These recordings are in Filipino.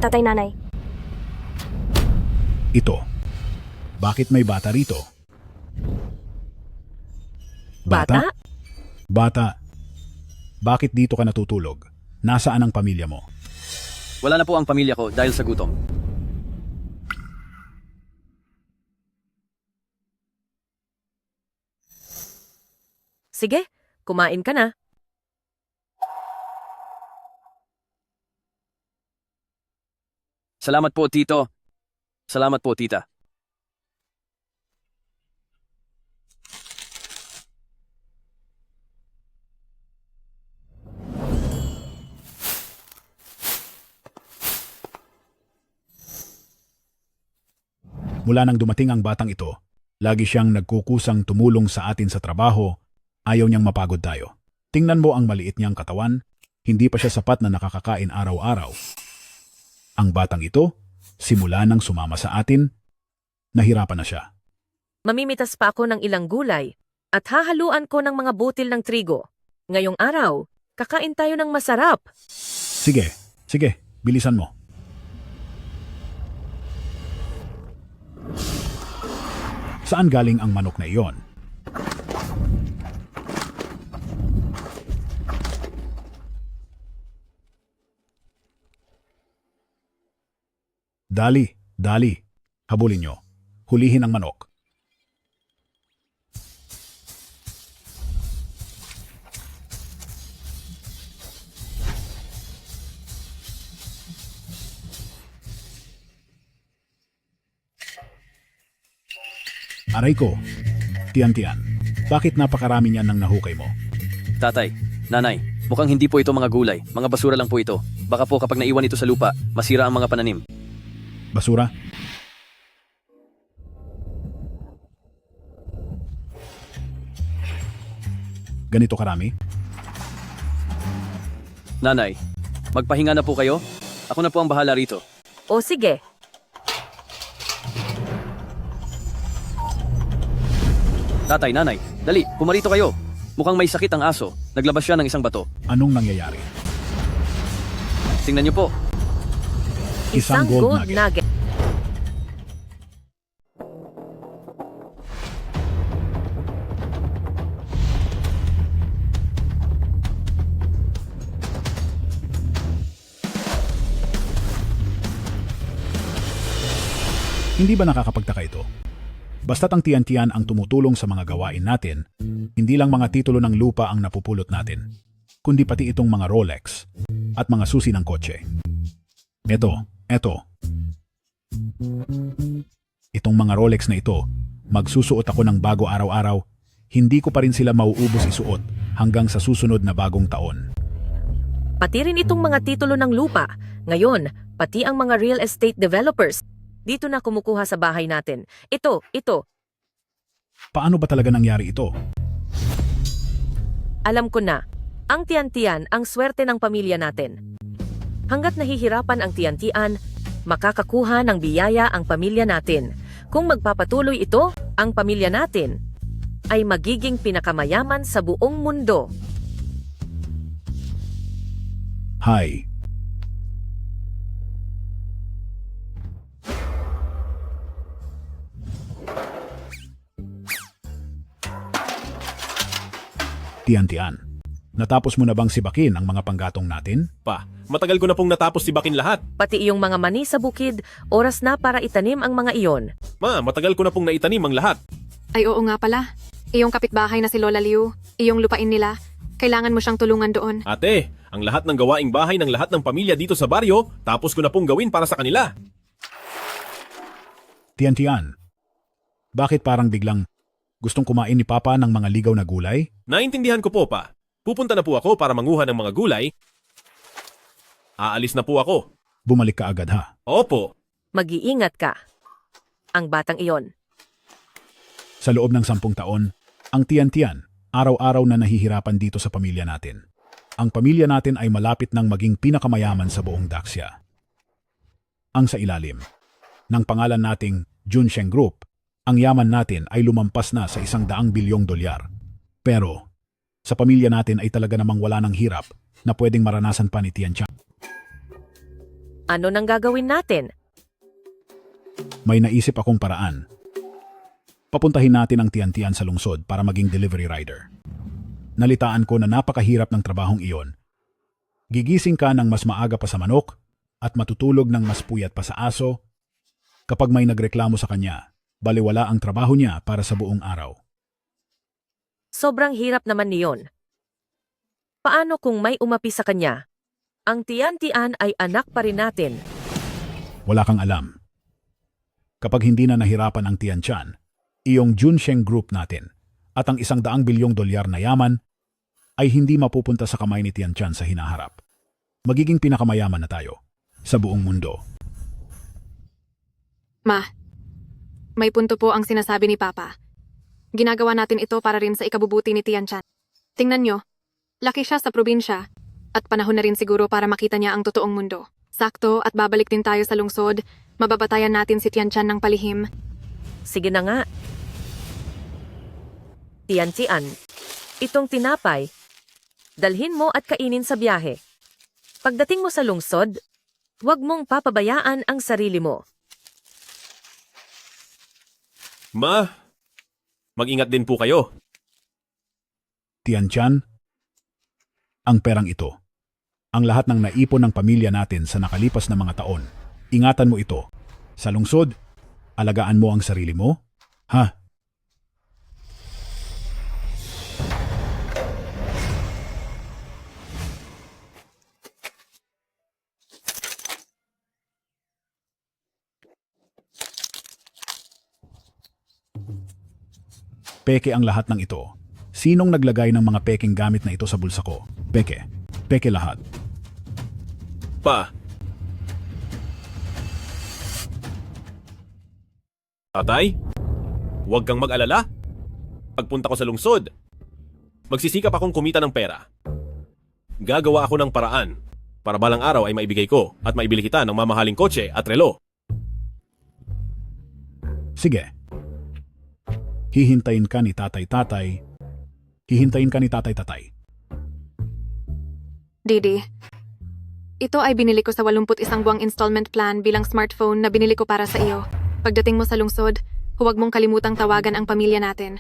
tatay nanay. Ito. Bakit may bata rito? Bata? Bata. Bakit dito ka natutulog? Nasaan ang pamilya mo? Wala na po ang pamilya ko dahil sa gutom. Sige, kumain ka na. Salamat po, Tito. Salamat po, Tita. Mula nang dumating ang batang ito, lagi siyang nagkukusang tumulong sa atin sa trabaho, ayaw niyang mapagod tayo. Tingnan mo ang maliit niyang katawan, hindi pa siya sapat na nakakakain araw-araw. Ang batang ito, simula nang sumama sa atin, nahirapan na siya. Mamimitas pa ako ng ilang gulay at hahaluan ko ng mga butil ng trigo. Ngayong araw, kakain tayo ng masarap. Sige, bilisan mo. Saan galing ang manok na iyon? Dali. Habulin nyo. Hulihin ang manok. Aray ko. Tiyan. Bakit napakarami niyan nang nahukay mo? Tatay, nanay, mukhang hindi po ito mga gulay. Mga basura lang po ito. Baka po kapag naiwan ito sa lupa, masira ang mga pananim. Basura? Ganito karami? Nanay, magpahinga na po kayo. Ako na po ang bahala rito. O sige, Tatay, nanay, dali, pumarito kayo. Mukhang may sakit ang aso. Naglabas siya ng isang bato. Anong nangyayari? Tingnan niyo po. isang gold nugget. Hindi ba nakakapagtaka ito? Basta't ang tiyan-tiyan ang tumutulong sa mga gawain natin, hindi lang mga titulo ng lupa ang napupulot natin, kundi pati itong mga Rolex at mga susi ng kotse. Eto. Itong mga Rolex na ito, magsusuot ako ng bago araw-araw, hindi ko pa rin sila mauubos isuot hanggang sa susunod na bagong taon. Pati rin itong mga titulo ng lupa. Ngayon, pati ang mga real estate developers. Dito na kumukuha sa bahay natin. Ito. Paano ba talaga nangyari ito? Alam ko na. Ang tiyan-tiyan ang swerte ng pamilya natin. Hanggat nahihirapan ang tiyan-tiyan, makakakuha ng biyaya ang pamilya natin. Kung magpapatuloy ito, ang pamilya natin ay magiging pinakamayaman sa buong mundo. Hi. Tiyan-tiyan, natapos mo na bang sibakin ang mga panggatong natin? Pa, matagal ko na pong natapos sibakin lahat. Pati iyong mga mani sa bukid, oras na para itanim ang mga iyon. Ma, matagal ko na pong naitanim ang lahat. Ay oo nga pala. Iyong kapitbahay na si Lola Liu, iyong lupain nila, kailangan mo siyang tulungan doon. Ate, ang lahat ng gawaing bahay ng lahat ng pamilya dito sa baryo, tapos ko na pong gawin para sa kanila. Tiyan-tiyan, bakit parang biglang gustong kumain ni Papa ng mga ligaw na gulay? Naintindihan ko po, pa. Pupunta na po ako para manguha ng mga gulay. Aalis na po ako. Bumalik ka agad ha. Opo. Mag-iingat ka. Ang batang iyon. Sa loob ng 10 taon, ang tiyan-tiyan, araw-araw na nahihirapan dito sa pamilya natin. Ang pamilya natin ay malapit ng maging pinakamayaman sa buong Daxia. Ang sa ilalim ng pangalan nating Junsheng Group, ang yaman natin ay lumampas na sa 100 bilyong dolyar. Pero, sa pamilya natin ay talaga namang wala ng hirap na pwedeng maranasan pa ni Tian Chang. Ano nang gagawin natin? May naisip akong paraan. Papuntahin natin ang Tian-Tian sa lungsod para maging delivery rider. Nalitaan ko na napakahirap ng trabahong iyon. Gigising ka ng mas maaga pa sa manok at matutulog ng mas puyat pa sa aso. Kapag may nagreklamo sa kanya, baliwala ang trabaho niya para sa buong araw. Sobrang hirap naman niyon. Paano kung may umapi sa kanya? Ang Tian-Tian ay anak pa rin natin. Wala kang alam. Kapag hindi na nahirapan ang Tian-Tian, iyong Junsheng Group natin at ang $100 bilyong na yaman ay hindi mapupunta sa kamay ni Tian-Tian sa hinaharap. Magiging pinakamayaman na tayo sa buong mundo. Ma, may punto po ang sinasabi ni Papa. Ginagawa natin ito para rin sa ikabubuti ni Tian-Chan. Tingnan nyo, laki siya sa probinsya at panahon na rin siguro para makita niya ang totoong mundo. Sakto at babalik din tayo sa lungsod, mababatayan natin si Tian-Chan ng palihim. Sige na nga. Tian-Tian, itong tinapay, dalhin mo at kainin sa biyahe. Pagdating mo sa lungsod, huwag mong papabayaan ang sarili mo. Ma, mag-ingat din po kayo. Tian-Tian, ang perang ito, ang lahat ng naipon ng pamilya natin sa nakalipas na mga taon, ingatan mo ito. Sa lungsod, alagaan mo ang sarili mo, ha? Peke ang lahat ng ito. Sinong naglagay ng mga peking gamit na ito sa bulsa ko? Peke. Peke lahat. Pa. Tatay, huwag kang mag-alala. Pagpunta ko sa lungsod, magsisikap akong kumita ng pera. Gagawa ako ng paraan para balang araw ay maibigay ko at maibili kita ng mamahaling kotse at relo. Sige. Hihintayin ka ni tatay-tatay. Hihintayin ka ni tatay-tatay. Didi, ito ay binili ko sa 81 buwang installment plan bilang smartphone na binili ko para sa iyo. Pagdating mo sa lungsod, huwag mong kalimutang tawagan ang pamilya natin.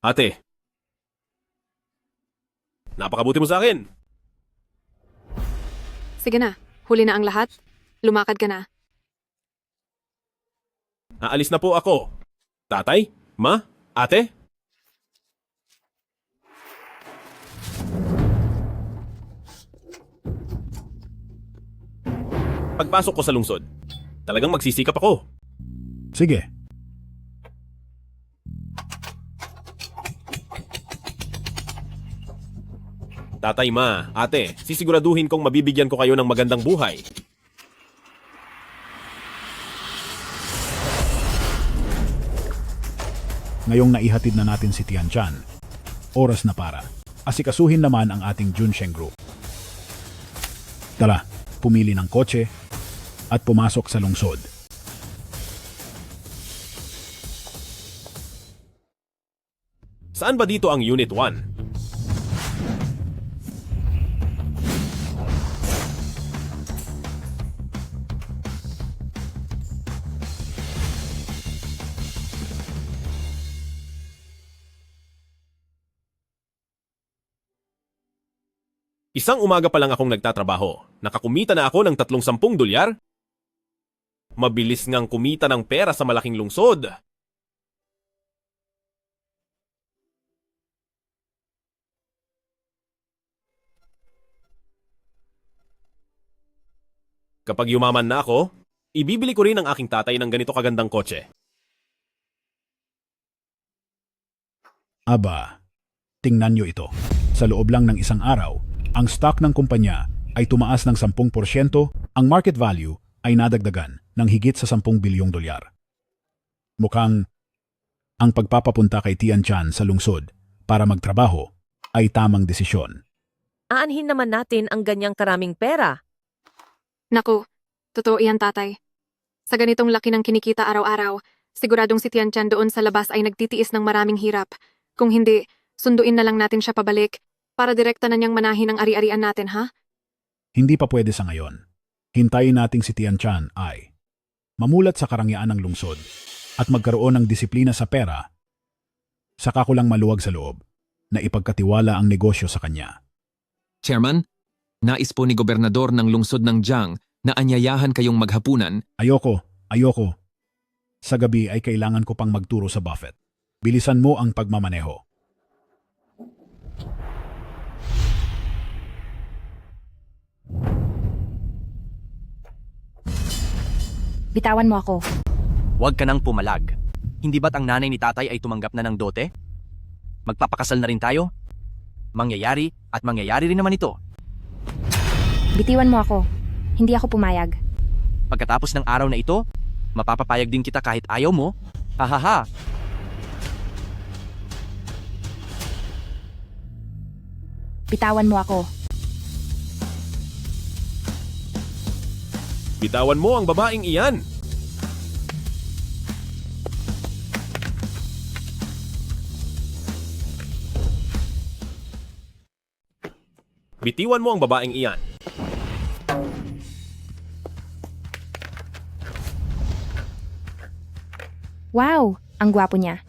Ate, napakabuti mo sa akin. Sige na, huli na ang lahat. Lumakad ka na. Aalis na po ako. Tatay? Ma? Ate? Pagpasok ko sa lungsod, talagang magsisikap ako. Sige. Tatay, ma, ate, sisiguraduhin kong mabibigyan ko kayo ng magandang buhay. Ngayong naihatid na natin si Tian-Chan, oras na para asikasuhin naman ang ating Junsheng Group. Tara, pumili ng kotse at pumasok sa lungsod. Saan ba dito ang Unit 1? Isang umaga pa lang akong nagtatrabaho. Nakakumita na ako ng $30 Mabilis ngang kumita ng pera sa malaking lungsod. Kapag yumaman na ako, ibibili ko rin ang aking tatay ng ganito kagandang kotse. Aba, tingnan nyo ito. Sa loob lang ng isang araw, ang stock ng kumpanya ay tumaas ng 10%, ang market value ay nadagdagan ng higit sa $10 bilyong. Mukhang ang pagpapapunta kay Tian-Chan sa lungsod para magtrabaho ay tamang desisyon. Aanhin naman natin ang ganyang karaming pera. Naku, totoo iyan tatay. Sa ganitong laki ng kinikita araw-araw, siguradong si Tian-Chan doon sa labas ay nagtitiis ng maraming hirap. Kung hindi, sunduin na lang natin siya pabalik. Para direkta na niyang manahin ang ari-arian natin, ha? Hindi pa pwede sa ngayon. Hintayin nating si Tian Chan ay mamulat sa karangyaan ng lungsod at magkaroon ng disiplina sa pera. Saka ko lang maluwag sa loob na ipagkatiwala ang negosyo sa kanya. Chairman, nais po ni Gobernador ng lungsod ng Jiang na anyayahan kayong maghapunan. Ayoko. Sa gabi ay kailangan ko pang magturo sa Buffett. Bilisan mo ang pagmamaneho. Bitawan mo ako. Huwag ka nang pumalag. Hindi ba't ang nanay ni tatay ay tumanggap na ng dote? Magpapakasal na rin tayo? Mangyayari at mangyayari rin naman ito. Bitiwan mo ako. Hindi ako pumayag. Pagkatapos ng araw na ito, mapapapayag din kita kahit ayaw mo. Hahaha. Bitawan mo ako. Bitawan mo ang babaeng iyan! Bitiwan mo ang babaeng iyan. Wow! Ang gwapo niya.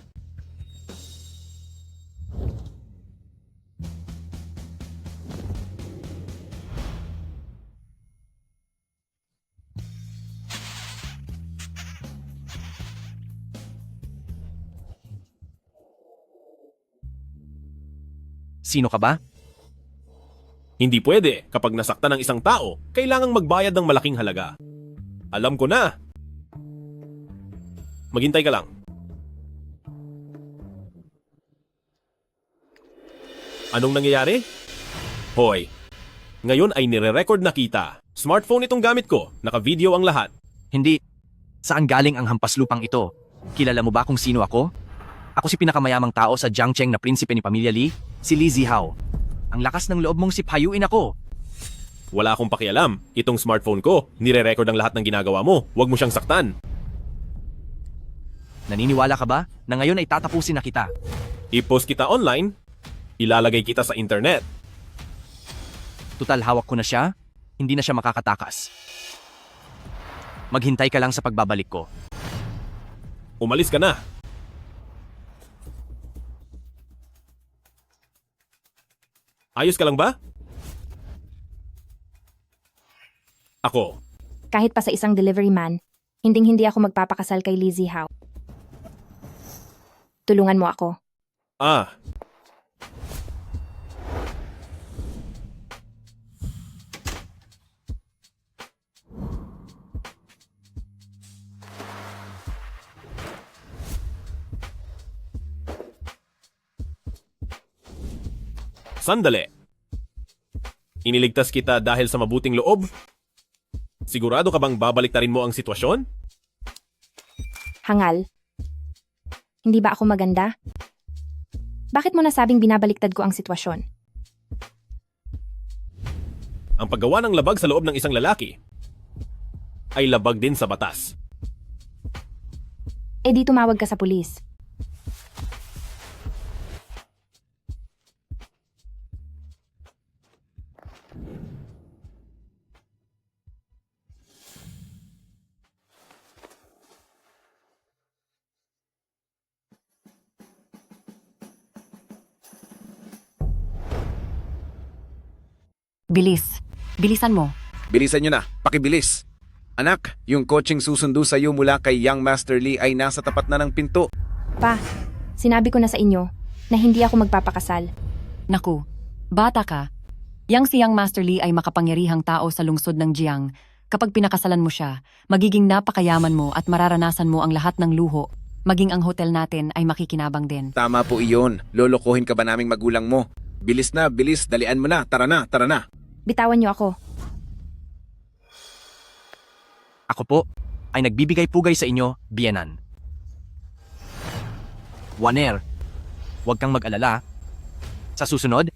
Sino ka ba? Hindi pwede. Kapag nasaktan ng isang tao, kailangang magbayad ng malaking halaga. Alam ko na. Maghintay ka lang. Anong nangyayari? Hoy, ngayon ay nire-record na kita. Smartphone itong gamit ko. Naka-video ang lahat. Hindi. Saan galing ang hampaslupang ito? Kilala mo ba kung sino ako? Ako si pinakamayamang tao sa Jiangcheng na prinsipe ni Pamilya Li, si Li Zihao. Ang lakas ng loob mong sipayuin ako. Wala akong pakialam. Itong smartphone ko, nire-record ang lahat ng ginagawa mo. Huwag mo siyang saktan. Naniniwala ka ba na ngayon ay tatapusin na kita? I-post kita online, ilalagay kita sa internet. Tutal hawak ko na siya, hindi na siya makakatakas. Maghintay ka lang sa pagbabalik ko. Umalis ka na. Ayos ka lang ba? Ako. Kahit pa sa isang delivery man, hinding-hindi ako magpapakasal kay Li Zihao. Tulungan mo ako. Ah, sandali. Iniligtas kita dahil sa mabuting loob? Sigurado ka bang babaliktarin mo ang sitwasyon? Hangal. Hindi ba ako maganda? Bakit mo nasabing binabaliktad ko ang sitwasyon? Ang paggawa ng labag sa loob ng isang lalaki ay labag din sa batas. Eh di tumawag ka sa pulis. Bilis. Bilisan mo. Bilisan nyo na, pakibilis. Anak, yung coaching susundo sa'yo mula kay Young Master Lee ay nasa tapat na ng pinto. Pa, sinabi ko na sa inyo na hindi ako magpapakasal. Naku, bata ka. Yang si Young Master Lee ay makapangyarihang tao sa lungsod ng Jiang. Kapag pinakasalan mo siya, magiging napakayaman mo at mararanasan mo ang lahat ng luho. Maging ang hotel natin ay makikinabang din. Tama po iyon. Lolokohin ka ba naming magulang mo? Bilis na, bilis. Dalian mo na. Tara na, tara na. Bitawan niyo ako. Ako po ay nagbibigay-pugay sa inyo, biyenan. Waner, huwag kang mag-alala. Sa susunod,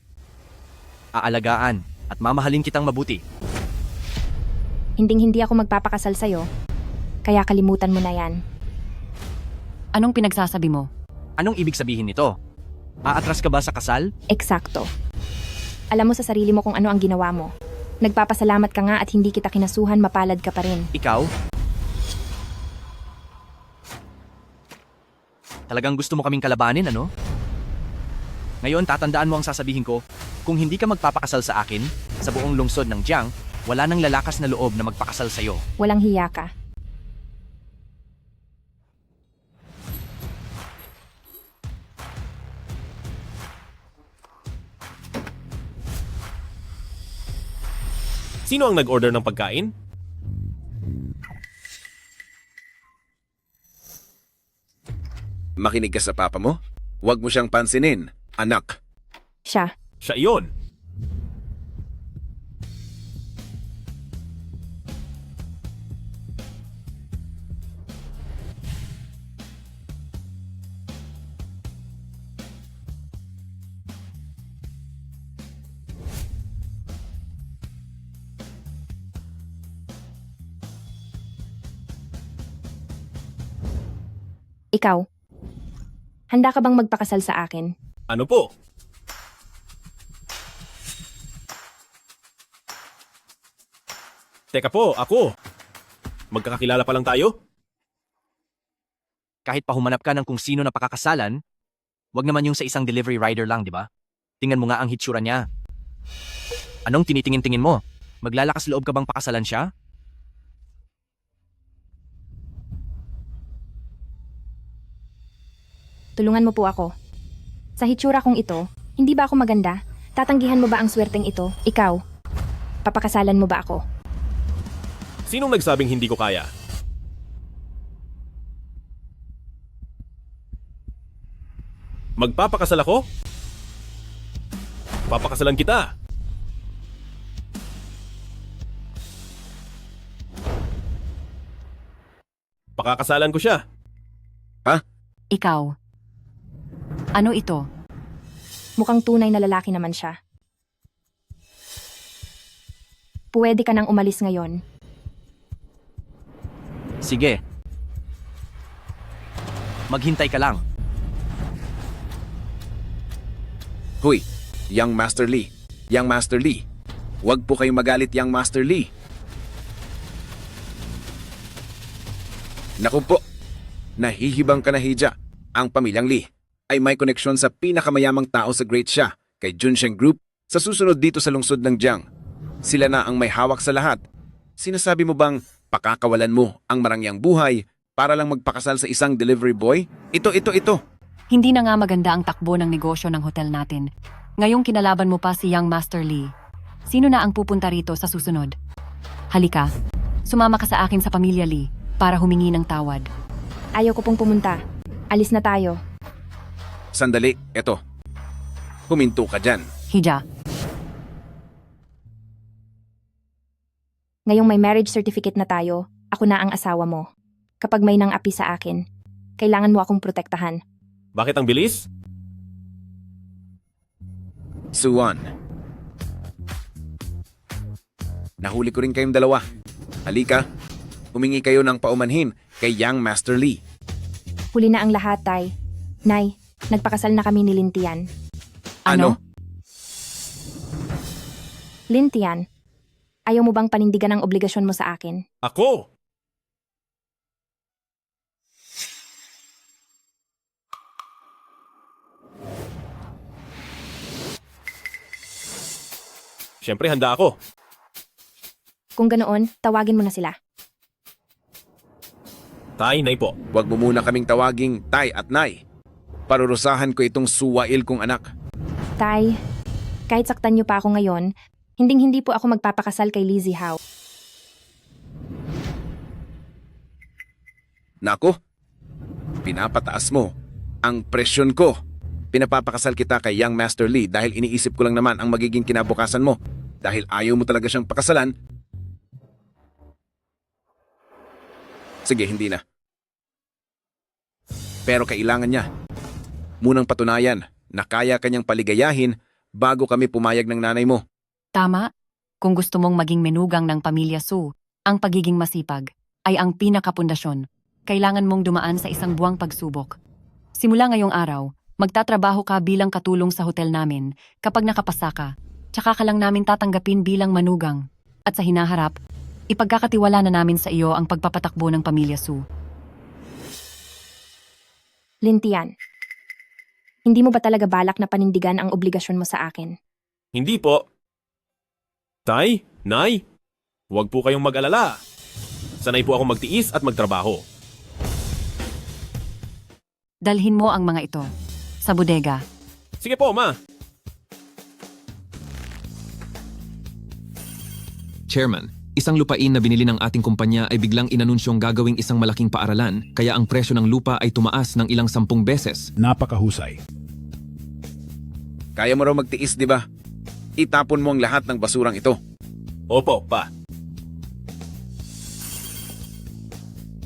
aalagaan at mamahalin kitang mabuti. Hinding-hindi ako magpapakasal sa'yo. Kaya kalimutan mo na yan. Anong pinagsasabi mo? Anong ibig sabihin nito? Aatras ka ba sa kasal? Eksakto. Alam mo sa sarili mo kung ano ang ginawa mo. Nagpapasalamat ka nga at hindi kita kinasuhan, mapalad ka pa rin. Ikaw? Talagang gusto mo kaming kalabanin, ano? Ngayon, tatandaan mo ang sasabihin ko. Kung hindi ka magpapakasal sa akin, sa buong lungsod ng Jiang, wala nang lalakas na loob na magpakasal sa'yo. Walang hiya ka. Sino ang nag-order ng pagkain? Makinig ka sa papa mo? Huwag mo siyang pansinin, anak. Siya. Siya iyon. Ikaw. Handa ka bang magpakasal sa akin? Ano po? Teka po, ako. Magkakakilala pa lang tayo? Kahit pa humanap ka ng kung sino na pakakasalan, wag naman yung sa isang delivery rider lang, di ba? Tingnan mo nga ang hitsura niya. Anong tinitingin-tingin mo? Maglalakas loob ka bang pakasalan siya? Tulungan mo po ako. Sa hitsura kong ito, hindi ba ako maganda? Tatanggihan mo ba ang swerteng ito? Ikaw. Papakasalan mo ba ako? Sinong nagsabing hindi ko kaya? Magpapakasal ako? Papakasalan kita. Pakakasalan ko siya. Ikaw. Ano ito? Mukhang tunay na lalaki naman siya. Pwede ka nang umalis ngayon. Sige. Maghintay ka lang. Huy, Young Master Lee. Young Master Lee. Huwag po kayong magalit, Young Master Lee. Naku po, nahihibang ka na, Hija. Ang pamilyang Lee ay may koneksyon sa pinakamayamang tao sa Great Xia, kay Junsheng Group, sa susunod dito sa lungsod ng Jiang. Sila na ang may hawak sa lahat. Sinasabi mo bang pakakawalan mo ang marangyang buhay para lang magpakasal sa isang delivery boy? Ito. Hindi na nga maganda ang takbo ng negosyo ng hotel natin. Ngayong kinalaban mo pa si Young Master Lee. Sino na ang pupunta rito sa susunod? Halika, sumama ka sa akin sa pamilya Lee para humingi ng tawad. Ayaw ko pong pumunta. Alis na tayo. Sandali, eto. Huminto ka dyan. Hija, Ngayong may marriage certificate na tayo, ako na ang asawa mo. Kapag may nang api sa akin, kailangan mo akong protektahan. Bakit ang bilis? Suwan. Nahuli ko rin kayong dalawa. Halika, humingi kayo ng paumanhin kay Young Master Lee. Huli na ang lahat, Tay. Nay, nagpakasal na kami ni Lintian. ano? Lintian, ayaw mo bang panindigan ang obligasyon mo sa akin? Ako! Siyempre, handa ako. Kung ganoon, tawagin mo na sila. Tay, nay po. Huwag mo muna kaming tawaging Tay at Nay. Parurusahan ko itong suwail kong anak. Tay, kahit saktan niyo pa ako ngayon, hinding-hindi po ako magpapakasal kay Lizzie Howe. Nako, pinapataas mo ang presyon ko. Pinapapakasal kita kay Young Master Lee dahil iniisip ko lang naman ang magiging kinabukasan mo. Dahil ayaw mo talaga siyang pakasalan. Sige, hindi na. Pero kailangan niya. Munang patunayan na kaya kanyang paligayahin bago kami pumayag ng nanay mo. Tama? Kung gusto mong maging menugang ng pamilya Su, ang pagiging masipag ay ang pinakapundasyon. Kailangan mong dumaan sa isang buwang pagsubok. Simula ngayong araw, magtatrabaho ka bilang katulong sa hotel namin. Kapag nakapasa ka, tsaka ka lang namin tatanggapin bilang manugang. At sa hinaharap, ipagkakatiwala na namin sa iyo ang pagpapatakbo ng pamilya Su. Lintian, hindi mo ba talaga balak na panindigan ang obligasyon mo sa akin? Hindi po. Tay, Nay, huwag po kayong mag-alala. Sanay po akong magtiis at magtrabaho. Dalhin mo ang mga ito sa bodega. Sige po, Ma. Chairman, isang lupain na binili ng ating kumpanya ay biglang inanunsyong gagawing isang malaking paaralan, kaya ang presyo ng lupa ay tumaas ng ilang 10 beses. Napakahusay. Kaya mo raw magtiis, di ba? Itapon mo ang lahat ng basurang ito. Opo, Pa.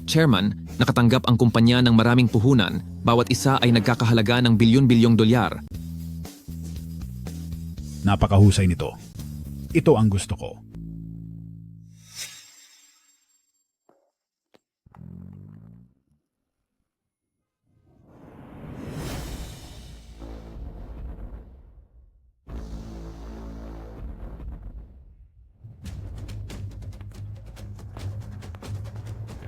Chairman, nakatanggap ang kumpanya ng maraming puhunan, bawat isa ay nagkakahalaga ng bilyon-bilyong dolyar. Napakahusay nito. Ito ang gusto ko.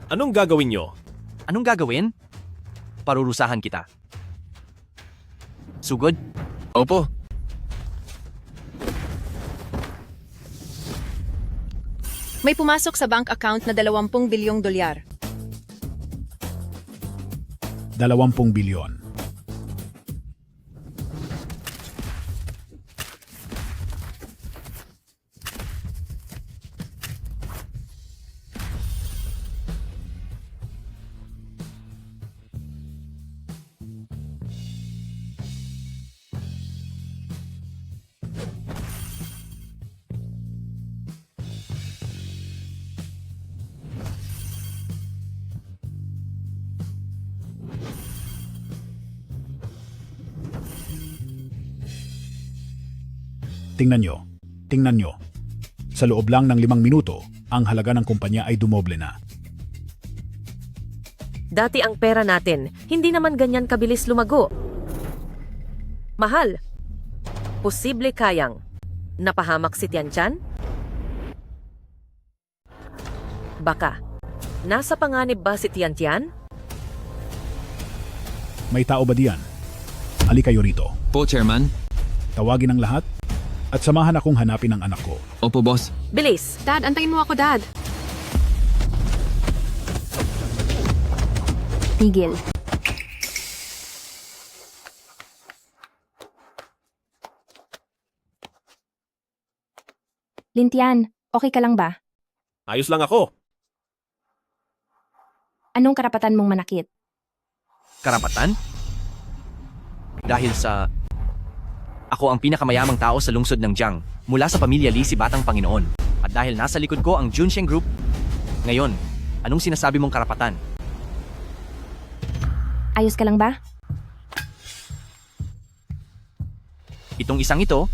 Anong gagawin nyo? Anong gagawin? Parurusahan kita. Sugod? Opo. May pumasok sa bank account na 20 bilyong dolyar. 20 bilyon. Tingnan nyo. Sa loob lang ng 5 minuto, ang halaga ng kumpanya ay dumoble na. Dati ang pera natin, hindi naman ganyan kabilis lumago. Mahal. Posible kayang napahamak si Tianchan? Baka. Nasa panganib ba si Tiantian? May tao ba diyan? Ali kayo rito. Po, Chairman. Tawagin ang lahat at samahan akong hanapin ang anak ko. Opo, boss. Bilis! Dad, antayin mo ako, Dad. Tigil. Lintian, okay ka lang ba? Ayos lang ako. Anong karapatan mong manakit? Karapatan? Dahil sa... Ako ang pinakamayamang tao sa lungsod ng Jiang, mula sa pamilya Li si Batang Panginoon. At dahil nasa likod ko ang Junsheng Group, ngayon, anong sinasabi mong karapatan? Ayos ka lang ba? Itong isang ito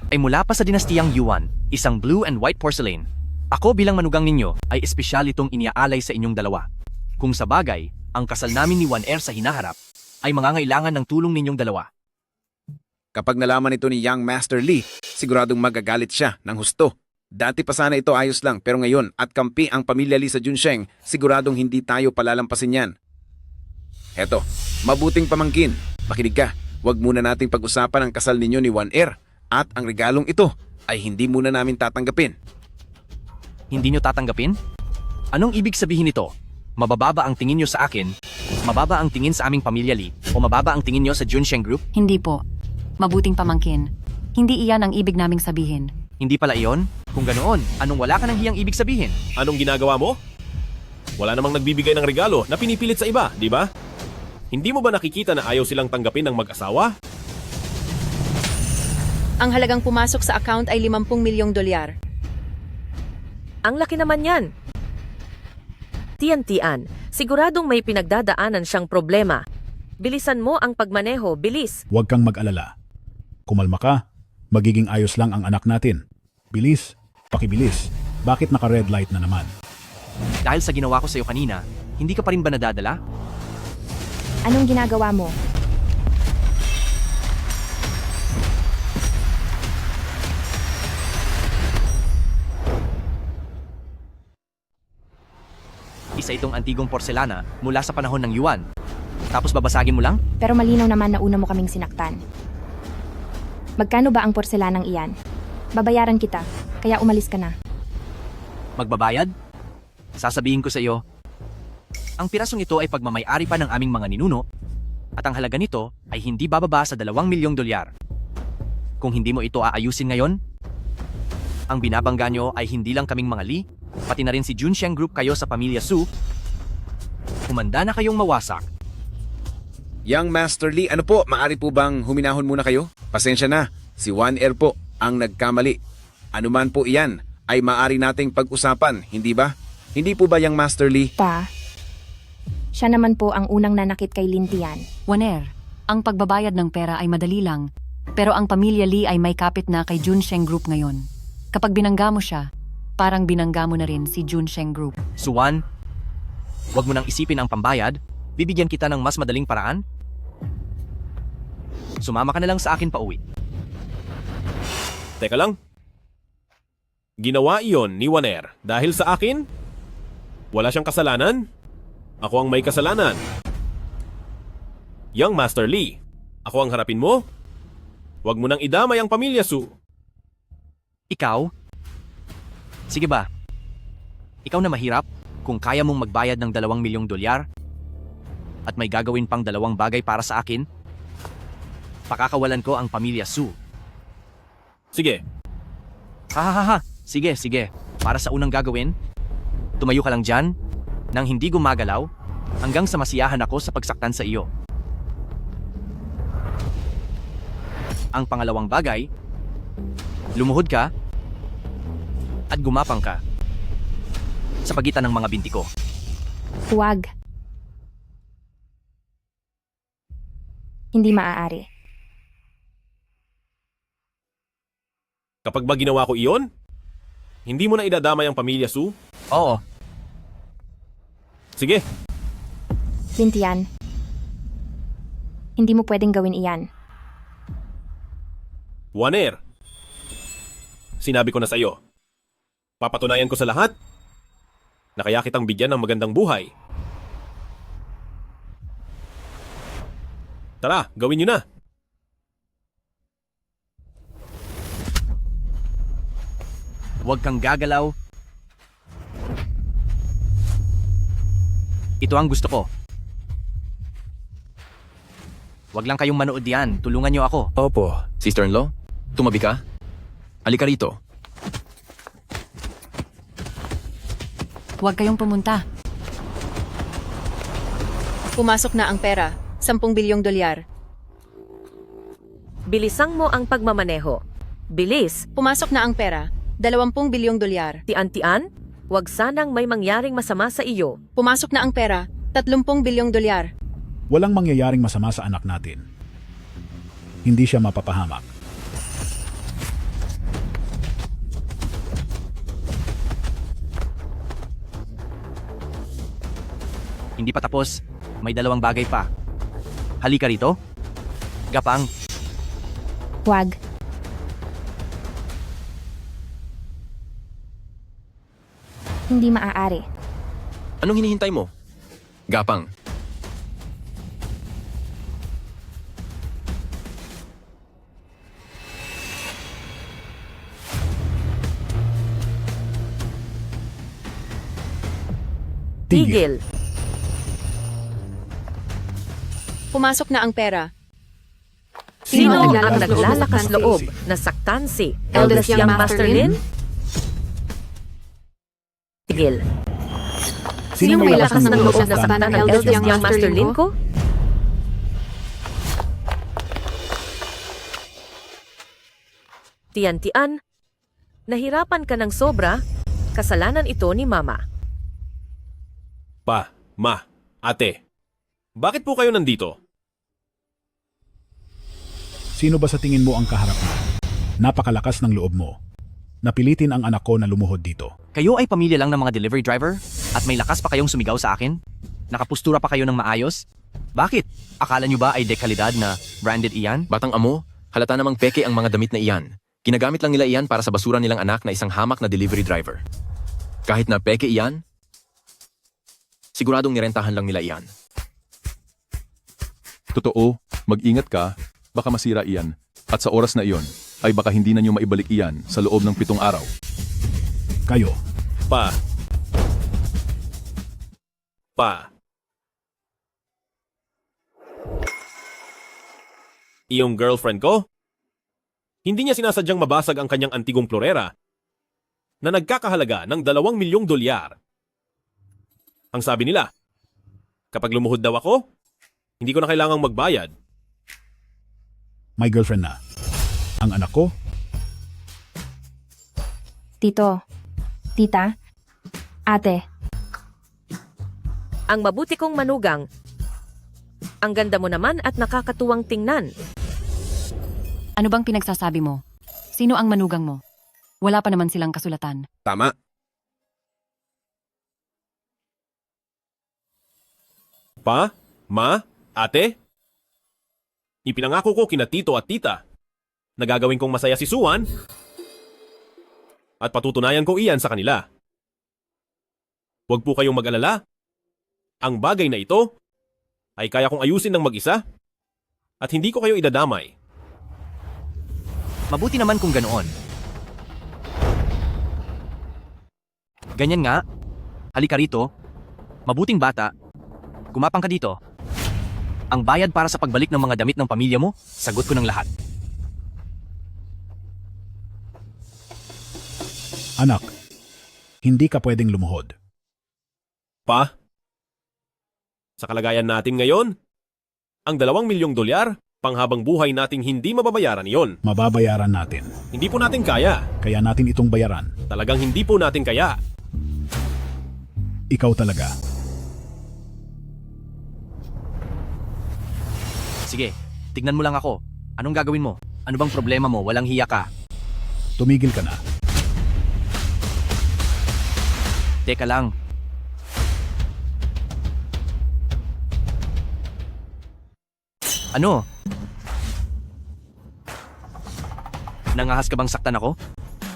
ay mula pa sa dinastiyang Yuan, isang blue and white porcelain. Ako bilang manugang ninyo ay espesyal itong iniaalay sa inyong dalawa. Kung sa bagay, ang kasal namin ni Wan Er sa hinaharap ay mangangailangan ng tulong ninyong dalawa. Kapag nalaman ito ni Young Master Lee, siguradong magagalit siya ng husto. Dati pa sana ito ayos lang pero ngayon at kampi ang pamilya Lee sa Junsheng, siguradong hindi tayo palalampasin yan. Heto, mabuting pamangkin. Makinig ka, huwag muna nating pag-usapan ang kasal ninyo ni Wan Er at ang regalong ito ay hindi muna namin tatanggapin. Hindi nyo tatanggapin? Anong ibig sabihin nito? Mabababa ang tingin nyo sa akin, mababa ang tingin sa aming pamilya Lee, o mababa ang tingin nyo sa Junsheng Group? Hindi po. Mabuting pamangkin. Hindi iyan ang ibig naming sabihin. Hindi pala iyon? Kung ganoon, anong wala ka ng hiyang ibig sabihin? Anong ginagawa mo? Wala namang nagbibigay ng regalo na pinipilit sa iba, di ba? Hindi mo ba nakikita na ayaw silang tanggapin ng mag-asawa? Ang halagang pumasok sa account ay 50 milyong dolyar. Ang laki naman yan. Tiantian, siguradong may pinagdadaanan siyang problema. Bilisan mo ang pagmaneho, bilis. Huwag kang mag-alala. Kumalma ka. Magiging ayos lang ang anak natin. Bilis. Pakibilis. Bakit naka-red light na naman? Dahil sa ginawa ko sa iyo kanina, hindi ka pa rin ba nadadala? Anong ginagawa mo? sa itong antigong porselana mula sa panahon ng Yuan. Tapos babasagin mo lang? Pero malinaw naman na una mo kaming sinaktan. Magkano ba ang porselanang iyan? Babayaran kita, kaya umalis ka na. Magbabayad? Sasabihin ko sa iyo, ang pirasong ito ay pagmamayari pa ng aming mga ninuno at ang halaga nito ay hindi bababa sa 2 milyong dolyar. Kung hindi mo ito aayusin ngayon, ang binabangga nyo ay hindi lang kaming mga Lee, pati na rin si Junsheng Group kayo sa pamilya Su. Humanda na kayong mawasak. Young Master Lee, ano po, maari po bang huminahon muna kayo? Pasensya na, si One Air po ang nagkamali. Ano man po iyan, ay maari nating pag-usapan, hindi ba? Hindi po ba Young Master Lee? Pa, siya naman po ang unang nanakit kay Lintian. Waner, ang pagbabayad ng pera ay madali lang, pero ang pamilya Lee ay may kapit na kay Junsheng Group ngayon. Kapag binangga mo siya, parang binangga mo na rin si Junsheng Group. Suwan, huwag mo nang isipin ang pambayad, bibigyan kita ng mas madaling paraan. Sumama ka na lang sa akin pauwi. Teka lang. Ginawa iyon ni Waner dahil sa akin? Wala siyang kasalanan? Ako ang may kasalanan. Young Master Lee, ako ang harapin mo? Huwag mo nang idamay ang pamilya Su. Ikaw? Sige ba? Ikaw na mahirap kung kaya mong magbayad ng 2 milyong dolyar at may gagawin pang 2 bagay para sa akin? Pakakawalan ko ang pamilya Su. Sige, Ha. Sige. Para sa unang gagawin, tumayo ka lang dyan nang hindi gumagalaw hanggang sa masiyahan ako sa pagsaktan sa iyo. Ang pangalawang bagay, lumuhod ka at gumapang ka sa pagitan ng mga binti ko. Huwag. Hindi maaari. kapag ba ginawa ko iyon, hindi mo na idadamay ang pamilya Su? Oo, Sige, Lintian, hindi mo pwedeng gawin iyan. Waner. Sinabi ko na sa iyo. Papatunayan ko sa lahat na kaya kitang bigyan ng magandang buhay. Tara, gawin niyo na. huwag kang gagalaw. Ito ang gusto ko. Huwag lang kayong manood diyan. Tulungan niyo ako. Opo. Sister-in-law, tumabi ka. Halika rito. Huwag kayong pumunta. Pumasok na ang pera, 10 bilyong dolyar. Bilisang mo ang pagmamaneho. Bilis, Pumasok na ang pera, 20 bilyong dolyar. tian-tian, huwag sanang may mangyaring masama sa iyo. Pumasok na ang pera, 30 bilyong dolyar. Walang mangyayaring masama sa anak natin. Hindi siya mapapahamak. Hindi pa tapos. May 2 bagay pa. Halika rito. Gapang, Huwag. Hindi maaari. Anong hinihintay mo? Gapang. Tigil. Pumasok na ang pera. Sino ang ang naglalakas naglalakas loob loob na saktan si Eldest Eldest Young Young Master Master Lin? Lin? Tigil. Sino may lakas ng loob na saktan ng Eldest Young Master Lin ko? Tian-tian, nahirapan ka ng sobra, kasalanan ito ni Mama. Pa, ma, ate. Bakit po kayo nandito? Sino ba sa tingin mo ang kaharap mo? Napakalakas ng loob mo. Napilitin ang anak ko na lumuhod dito. kayo ay pamilya lang ng mga delivery driver? At may lakas pa kayong sumigaw sa akin? Nakapustura pa kayo ng maayos? Bakit? Akala nyo ba ay dekalidad na branded iyan? Batang amo, halata namang peke ang mga damit na iyan. Ginagamit lang nila iyan para sa basura nilang anak na isang hamak na delivery driver. Kahit na peke iyan, Siguradong nirentahan lang nila iyan. Totoo, mag-ingat ka, baka masira iyan. At sa oras na iyon, ay baka hindi na nyo maibalik iyan sa loob ng 7 araw. Kayo, Pa. Iyong girlfriend ko? Hindi niya sinasadyang mabasag ang kanyang antigong florera na nagkakahalaga ng 2 milyong dolyar. Ang sabi nila, kapag lumuhod daw ako, hindi ko na kailangang magbayad. may girlfriend na. Ang anak ko, Tito, tita, ate, Ang mabuti kong manugang. Ang ganda mo naman at nakakatuwang tingnan. Ano bang pinagsasabi mo? Sino ang manugang mo? Wala pa naman silang kasulatan. Tama. Pa? Ma? Ate? Ipinangako ko kina tito at tita na gagawin kong masaya si Suan at patutunayan ko iyan sa kanila. Huwag po kayong mag-alala. Ang bagay na ito ay kaya kong ayusin ng mag-isa at hindi ko kayo idadamay. Mabuti naman kung ganoon. Ganyan nga. Halika rito. Mabuting bata. Gumapang ka dito. Ang bayad para sa pagbalik ng mga damit ng pamilya mo, sagot ko ng lahat. anak, hindi ka pwedeng lumuhod. Pa? Sa kalagayan natin ngayon, ang 2 milyong dolyar, panghabang buhay nating hindi mababayaran iyon. Mababayaran natin. Hindi po natin kaya. Kaya natin itong bayaran. Talagang hindi po natin kaya. Ikaw talaga. Sige, tignan mo lang ako. Anong gagawin mo? Ano bang problema mo? Walang hiya ka. Tumigil ka na. Teka lang. Ano? Nangahas ka bang saktan ako?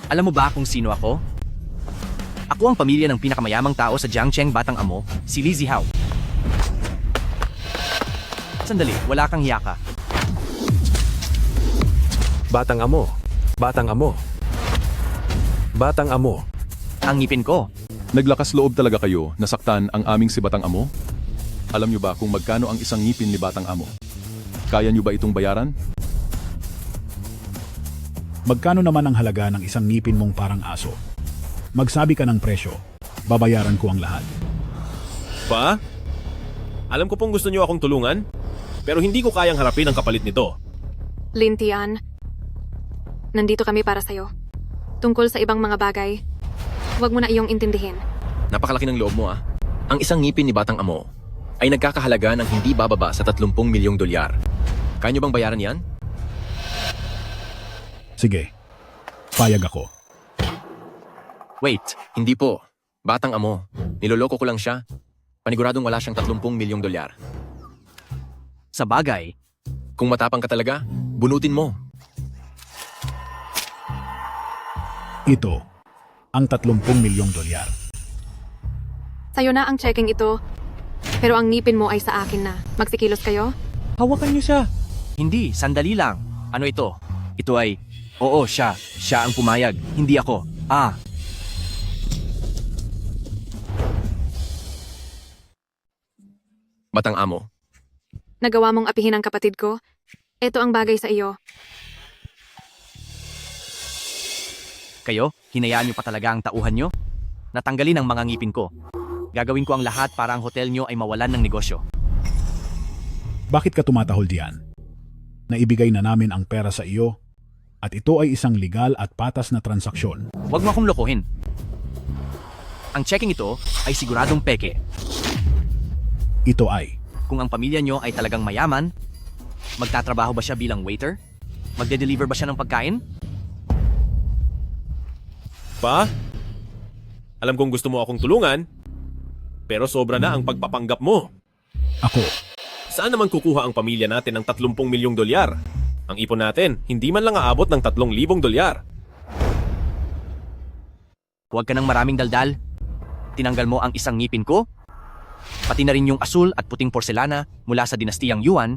Alam mo ba kung sino ako? Ako ang pamilya ng pinakamayamang tao sa Jiangcheng Batang Amo, si Li Zihao. Sandali, wala kang hiya ka. Batang amo. Batang amo. Batang amo. Ang ngipin ko. Naglakas loob talaga kayo na saktan ang aming si Batang Amo? Alam nyo ba kung magkano ang isang ngipin ni Batang Amo? Kaya nyo ba itong bayaran? Magkano naman ang halaga ng isang ngipin mong parang aso? Magsabi ka ng presyo. Babayaran ko ang lahat. Pa? Alam ko pong gusto niyo akong tulungan, pero hindi ko kayang harapin ang kapalit nito. Lintian, nandito kami para sa'yo. Tungkol sa ibang mga bagay, huwag mo na iyong intindihin. Napakalaki ng loob mo ah. Ang isang ngipin ni Batang Amo ay nagkakahalaga ng hindi bababa sa 30 milyong dolyar. Kaya nyo bang bayaran yan? Sige. Payag ako. Wait, hindi po. Batang Amo, niloloko ko lang siya. Paniguradong wala siyang 30 milyong dolyar. Sa bagay, Kung matapang ka talaga, bunutin mo. Ito, ang 30 milyong dolyar. Sa'yo na ang checking ito, pero ang ngipin mo ay sa akin na. Magsikilos kayo? hawakan niyo siya. Hindi, sandali lang. Ano ito? Ito ay, oo, siya. Siya ang pumayag, hindi ako. Batang Amo, Nagawa mong apihin ang kapatid ko? Ito ang bagay sa iyo. Kayo, hinayaan niyo pa talaga ang tauhan niyo? Natanggalin ang mga ngipin ko. Gagawin ko ang lahat para ang hotel niyo ay mawalan ng negosyo. Bakit ka tumatahol diyan? Naibigay na namin ang pera sa iyo at ito ay isang legal at patas na transaksyon. Huwag mo akong lokohin. Ang checking ito ay siguradong peke. Ito ay Kung ang pamilya niyo ay talagang mayaman, magtatrabaho ba siya bilang waiter? Magde-deliver ba siya ng pagkain? Pa? Alam kong gusto mo akong tulungan, pero sobra na ang pagpapanggap mo. ako. Saan naman kukuha ang pamilya natin ng 30 milyong dolyar? Ang ipon natin, hindi man lang aabot ng 3,000 dolyar. Huwag ka ng maraming daldal. Tinanggal mo ang isang ngipin ko? Pati na rin yung asul at puting porselana mula sa dinastiyang Yuan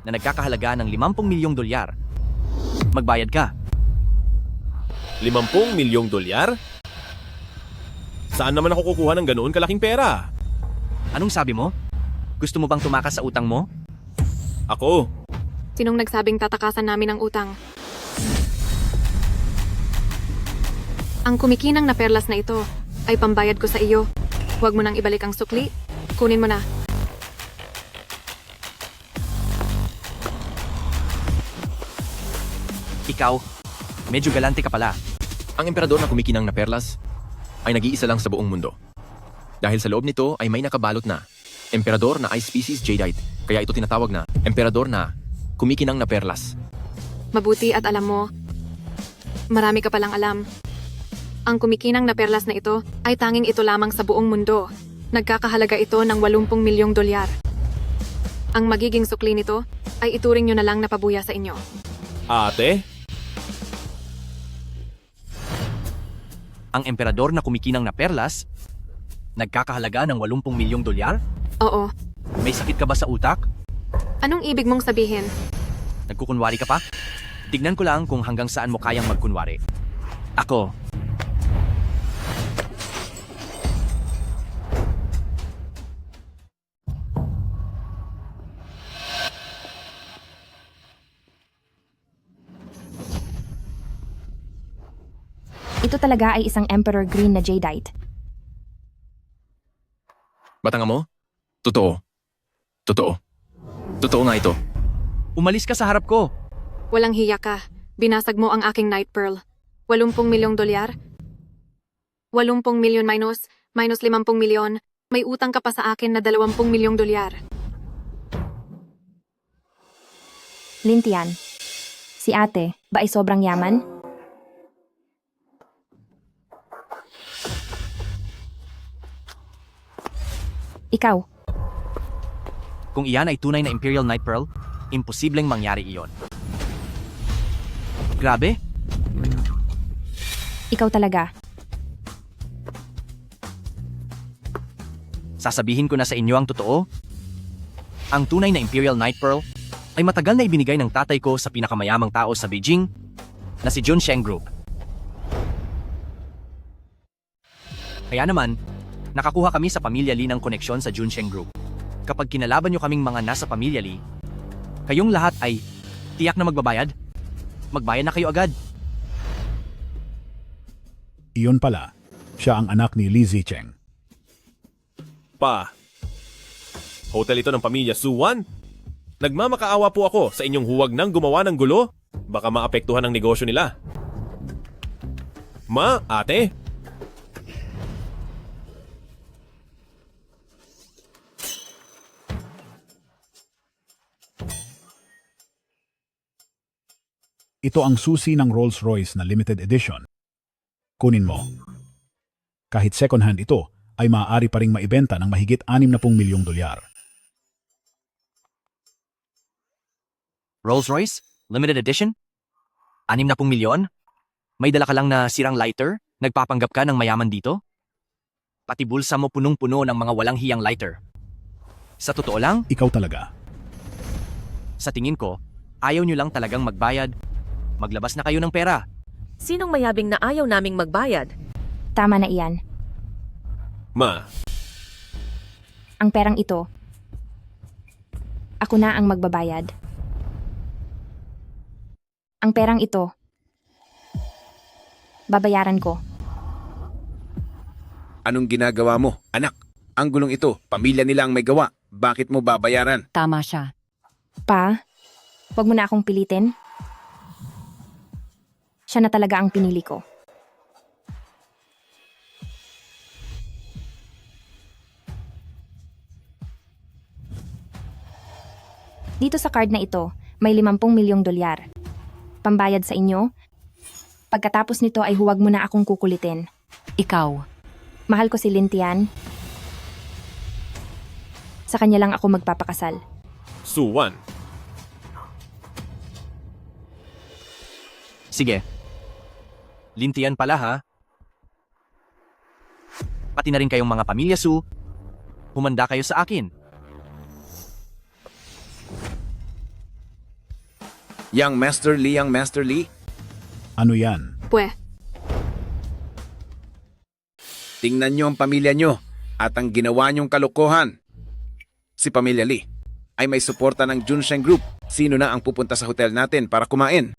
na nagkakahalaga ng 50 milyong dolyar. Magbayad ka. 50 milyong dolyar? Saan naman ako kukuha ng ganoon kalaking pera? Anong sabi mo? Gusto mo bang tumakas sa utang mo? Ako, Sinong nagsabing tatakasan namin ang utang? Ang kumikinang na perlas na ito ay pambayad ko sa iyo. Huwag mo nang ibalik ang sukli. Kunin mo na. Ikaw, medyo galante ka pala. Ang emperador na kumikinang na perlas ay nag-iisa lang sa buong mundo. Dahil sa loob nito ay may nakabalot na emperador na ice species jadeite, kaya ito tinatawag na emperador na kumikinang na perlas. Mabuti at alam mo, marami ka palang alam. Ang kumikinang na perlas na ito ay tanging ito lamang sa buong mundo. Nagkakahalaga ito ng 80 milyong dolyar. Ang magiging sukli nito ay ituring nyo na lang na pabuya sa inyo. ate, Ang emperador na kumikinang na perlas, nagkakahalaga ng 80 milyong dolyar? Oo. May sakit ka ba sa utak? Anong ibig mong sabihin? Nagkukunwari ka pa? Tignan ko lang kung hanggang saan mo kayang magkunwari. Ako, Ito talaga ay isang Emperor Green na jadeite. Batanga mo? Totoo. Totoo. Totoo nga ito. umalis ka sa harap ko. Walang hiya ka. Binasag mo ang aking night pearl. 80 milyong dolyar? 80 milyon minus 50 milyon. May utang ka pa sa akin na 20 milyong dolyar. Lintian, si ate, ba ay sobrang yaman? Ikaw, Kung iyan ay tunay na Imperial Night Pearl, imposibleng mangyari iyon. Grabe, ikaw talaga. sasabihin ko na sa inyo ang totoo. Ang tunay na Imperial Night Pearl ay matagal na ibinigay ng tatay ko sa pinakamayamang tao sa Beijing na si Jun Sheng Group. Kaya naman, nakakuha kami sa Pamilya Li ng koneksyon sa Jun Sheng Group. Kapag kinalaban nyo kaming mga nasa Pamilya Li, kayong lahat ay tiyak na magbabayad. Magbayad na kayo agad. Iyon pala, siya ang anak ni Li Zicheng. pa. Hotel ito ng pamilya Suwan? Nagmamakaawa po ako sa inyong huwag nang gumawa ng gulo. Baka maapektuhan ang negosyo nila. Ma, ate, Ito ang susi ng Rolls-Royce na limited edition. Kunin mo. Kahit second hand ito, ay maaari pa ring maibenta ng mahigit 60 milyong dolyar. Rolls-Royce? Limited Edition? 60 milyon? May dala ka lang na sirang lighter? Nagpapanggap ka ng mayaman dito? Pati bulsa mo punong-puno ng mga walang hiyang lighter. Sa totoo lang, Ikaw talaga. sa tingin ko, ayaw nyo lang talagang magbayad. Maglabas na kayo ng pera. Sinong mayabing na ayaw naming magbayad? Tama na iyan. ma, Ang perang ito, ako na ang magbabayad. Ang perang ito, babayaran ko. Anong ginagawa mo, anak? Ang gulong ito, pamilya nila ang may gawa. Bakit mo babayaran? Tama siya. Pa, wag mo na akong pilitin. Siya na talaga ang pinili ko. Dito sa card na ito, may 50 milyong dolyar. Pambayad sa inyo. Pagkatapos nito ay huwag mo na akong kukulitin. Ikaw, Mahal ko si Lintian. Sa kanya lang ako magpapakasal. Suwan. Sige. Lintian pala ha. Pati na rin kayong mga pamilya Su. Humanda kayo sa akin. Young Master Lee, Ano yan? Pwe, tingnan nyo ang pamilya nyo at ang ginawa nyong kalokohan. Si Pamilya Lee ay may suporta ng Junsheng Group. Sino na ang pupunta sa hotel natin para kumain?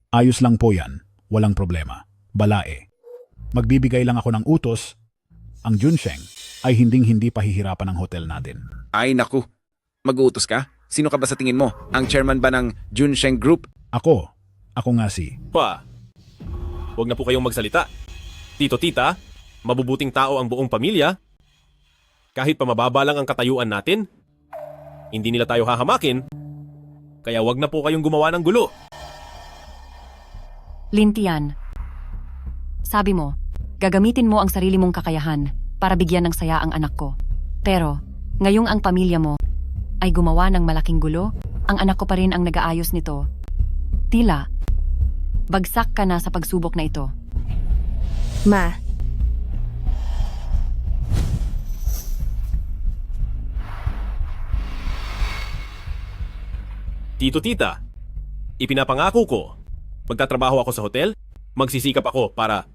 Ayos lang po yan. Walang problema. Balae. Magbibigay lang ako ng utos. Ang Junsheng ay hinding-hindi pahihirapan ng hotel natin. Ay naku, mag-uutos ka? Sino ka ba sa tingin mo? Ang chairman ba ng Junsheng Group? Ako nga si... Pa, huwag na po kayong magsalita. Tito, tita, mabubuting tao ang buong pamilya. Kahit pa mababa lang ang katayuan natin, hindi nila tayo hahamakin. Kaya wag na po kayong gumawa ng gulo. Lintian, sabi mo, gagamitin mo ang sarili mong kakayahan para bigyan ng saya ang anak ko. Pero, ngayong ang pamilya mo ay gumawa ng malaking gulo, ang anak ko pa rin ang nag-aayos nito. Tila, bagsak ka na sa pagsubok na ito. Ma, Tito, tita, ipinapangako ko, magtatrabaho ako sa hotel, magsisikap ako para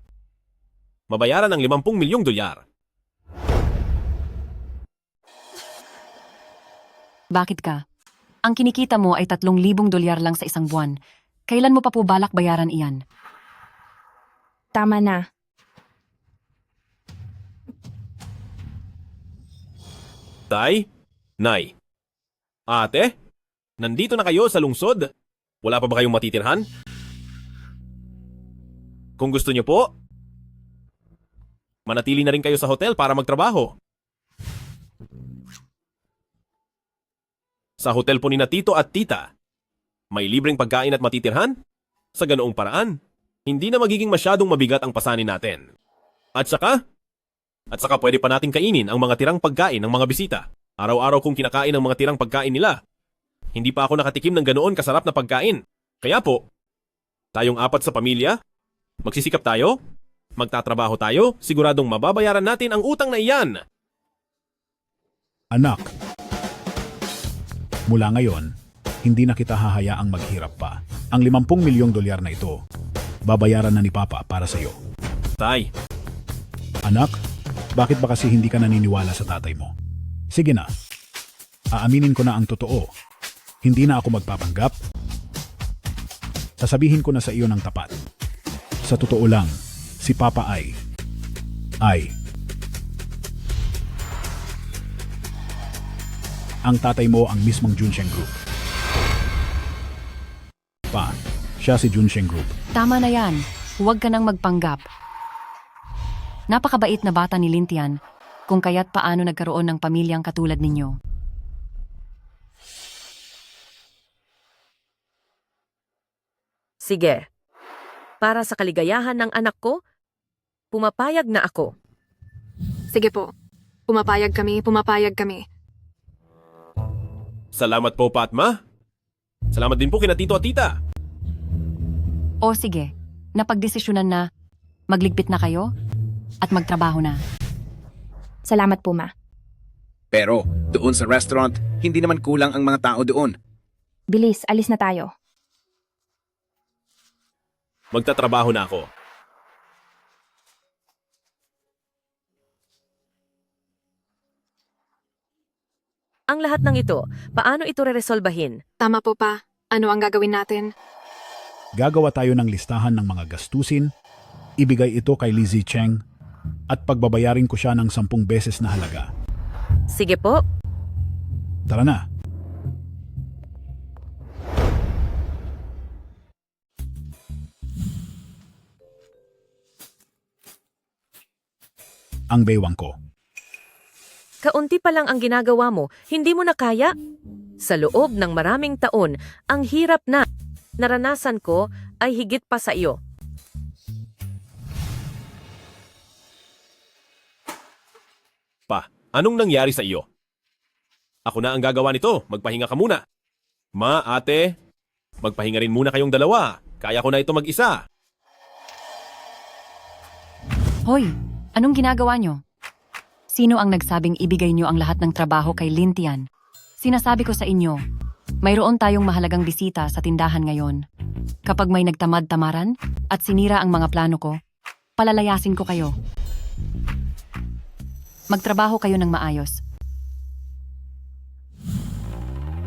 mabayaran ng 50 milyong dolyar. Bakit ka? Ang kinikita mo ay 3,000 dolyar lang sa isang buwan. Kailan mo pa po balak bayaran iyan? tama na. Tay, Nay, Ate, nandito na kayo sa lungsod. Wala pa ba kayong matitirhan? Kung gusto niyo po, manatili na rin kayo sa hotel para magtrabaho. Sa hotel po ni na Tito at Tita, may libreng pagkain at matitirhan? Sa ganoong paraan, hindi na magiging masyadong mabigat ang pasanin natin. At saka pwede pa natin kainin ang mga tirang pagkain ng mga bisita. Araw-araw kong kinakain ang mga tirang pagkain nila. Hindi pa ako nakatikim ng ganoon kasarap na pagkain. Kaya po, tayong 4 sa pamilya, magsisikap tayo, magtatrabaho tayo, siguradong mababayaran natin ang utang na iyan. Anak, mula ngayon, hindi na kita hahayaang maghirap pa. Ang 50 milyong dolyar na ito, babayaran na ni Papa para sa iyo. Tay, Anak, bakit ba kasi hindi ka naniniwala sa tatay mo? Sige na, aaminin ko na ang totoo. Hindi na ako magpapanggap. Sasabihin ko na sa iyo ng tapat. Sa totoo lang, si Papa ay... Ang tatay mo ang mismong Junsheng Group. Pa, siya si Junsheng Group. Tama na yan. Huwag ka nang magpanggap. Napakabait na bata ni Lintian, kung kaya't paano nagkaroon ng pamilyang katulad ninyo. Sige. Para sa kaligayahan ng anak ko, pumapayag na ako. sige po. Pumapayag kami. salamat po Patma. Salamat din po kina Tito at Tita. O sige, napagdesisyonan na, magligpit na kayo at magtrabaho na. Salamat po, Ma. Pero doon sa restaurant, hindi naman kulang ang mga tao doon. Bilis, alis na tayo. Magtatrabaho na ako. Ang lahat ng ito, paano ito reresolbahin? Tama po pa. Ano ang gagawin natin? Gagawa tayo ng listahan ng mga gastusin, ibigay ito kay Li Zicheng, at pagbabayarin ko siya ng 10 beses na halaga. Sige po. Tara na. Ang baywang ko. Kaunti pa lang ang ginagawa mo, hindi mo na kaya? Sa loob ng maraming taon, ang hirap na naranasan ko ay higit pa sa iyo. Pa, anong nangyari sa iyo? Ako na ang gagawa nito, magpahinga ka muna. Ma, ate, magpahinga rin muna kayong dalawa. Kaya ko na ito mag-isa. Hoy, anong ginagawa nyo? Sino ang nagsabing ibigay niyo ang lahat ng trabaho kay Lintian? Sinasabi ko sa inyo, mayroon tayong mahalagang bisita sa tindahan ngayon. Kapag may nagtamad-tamaran at sinira ang mga plano ko, palalayasin ko kayo. Magtrabaho kayo ng maayos.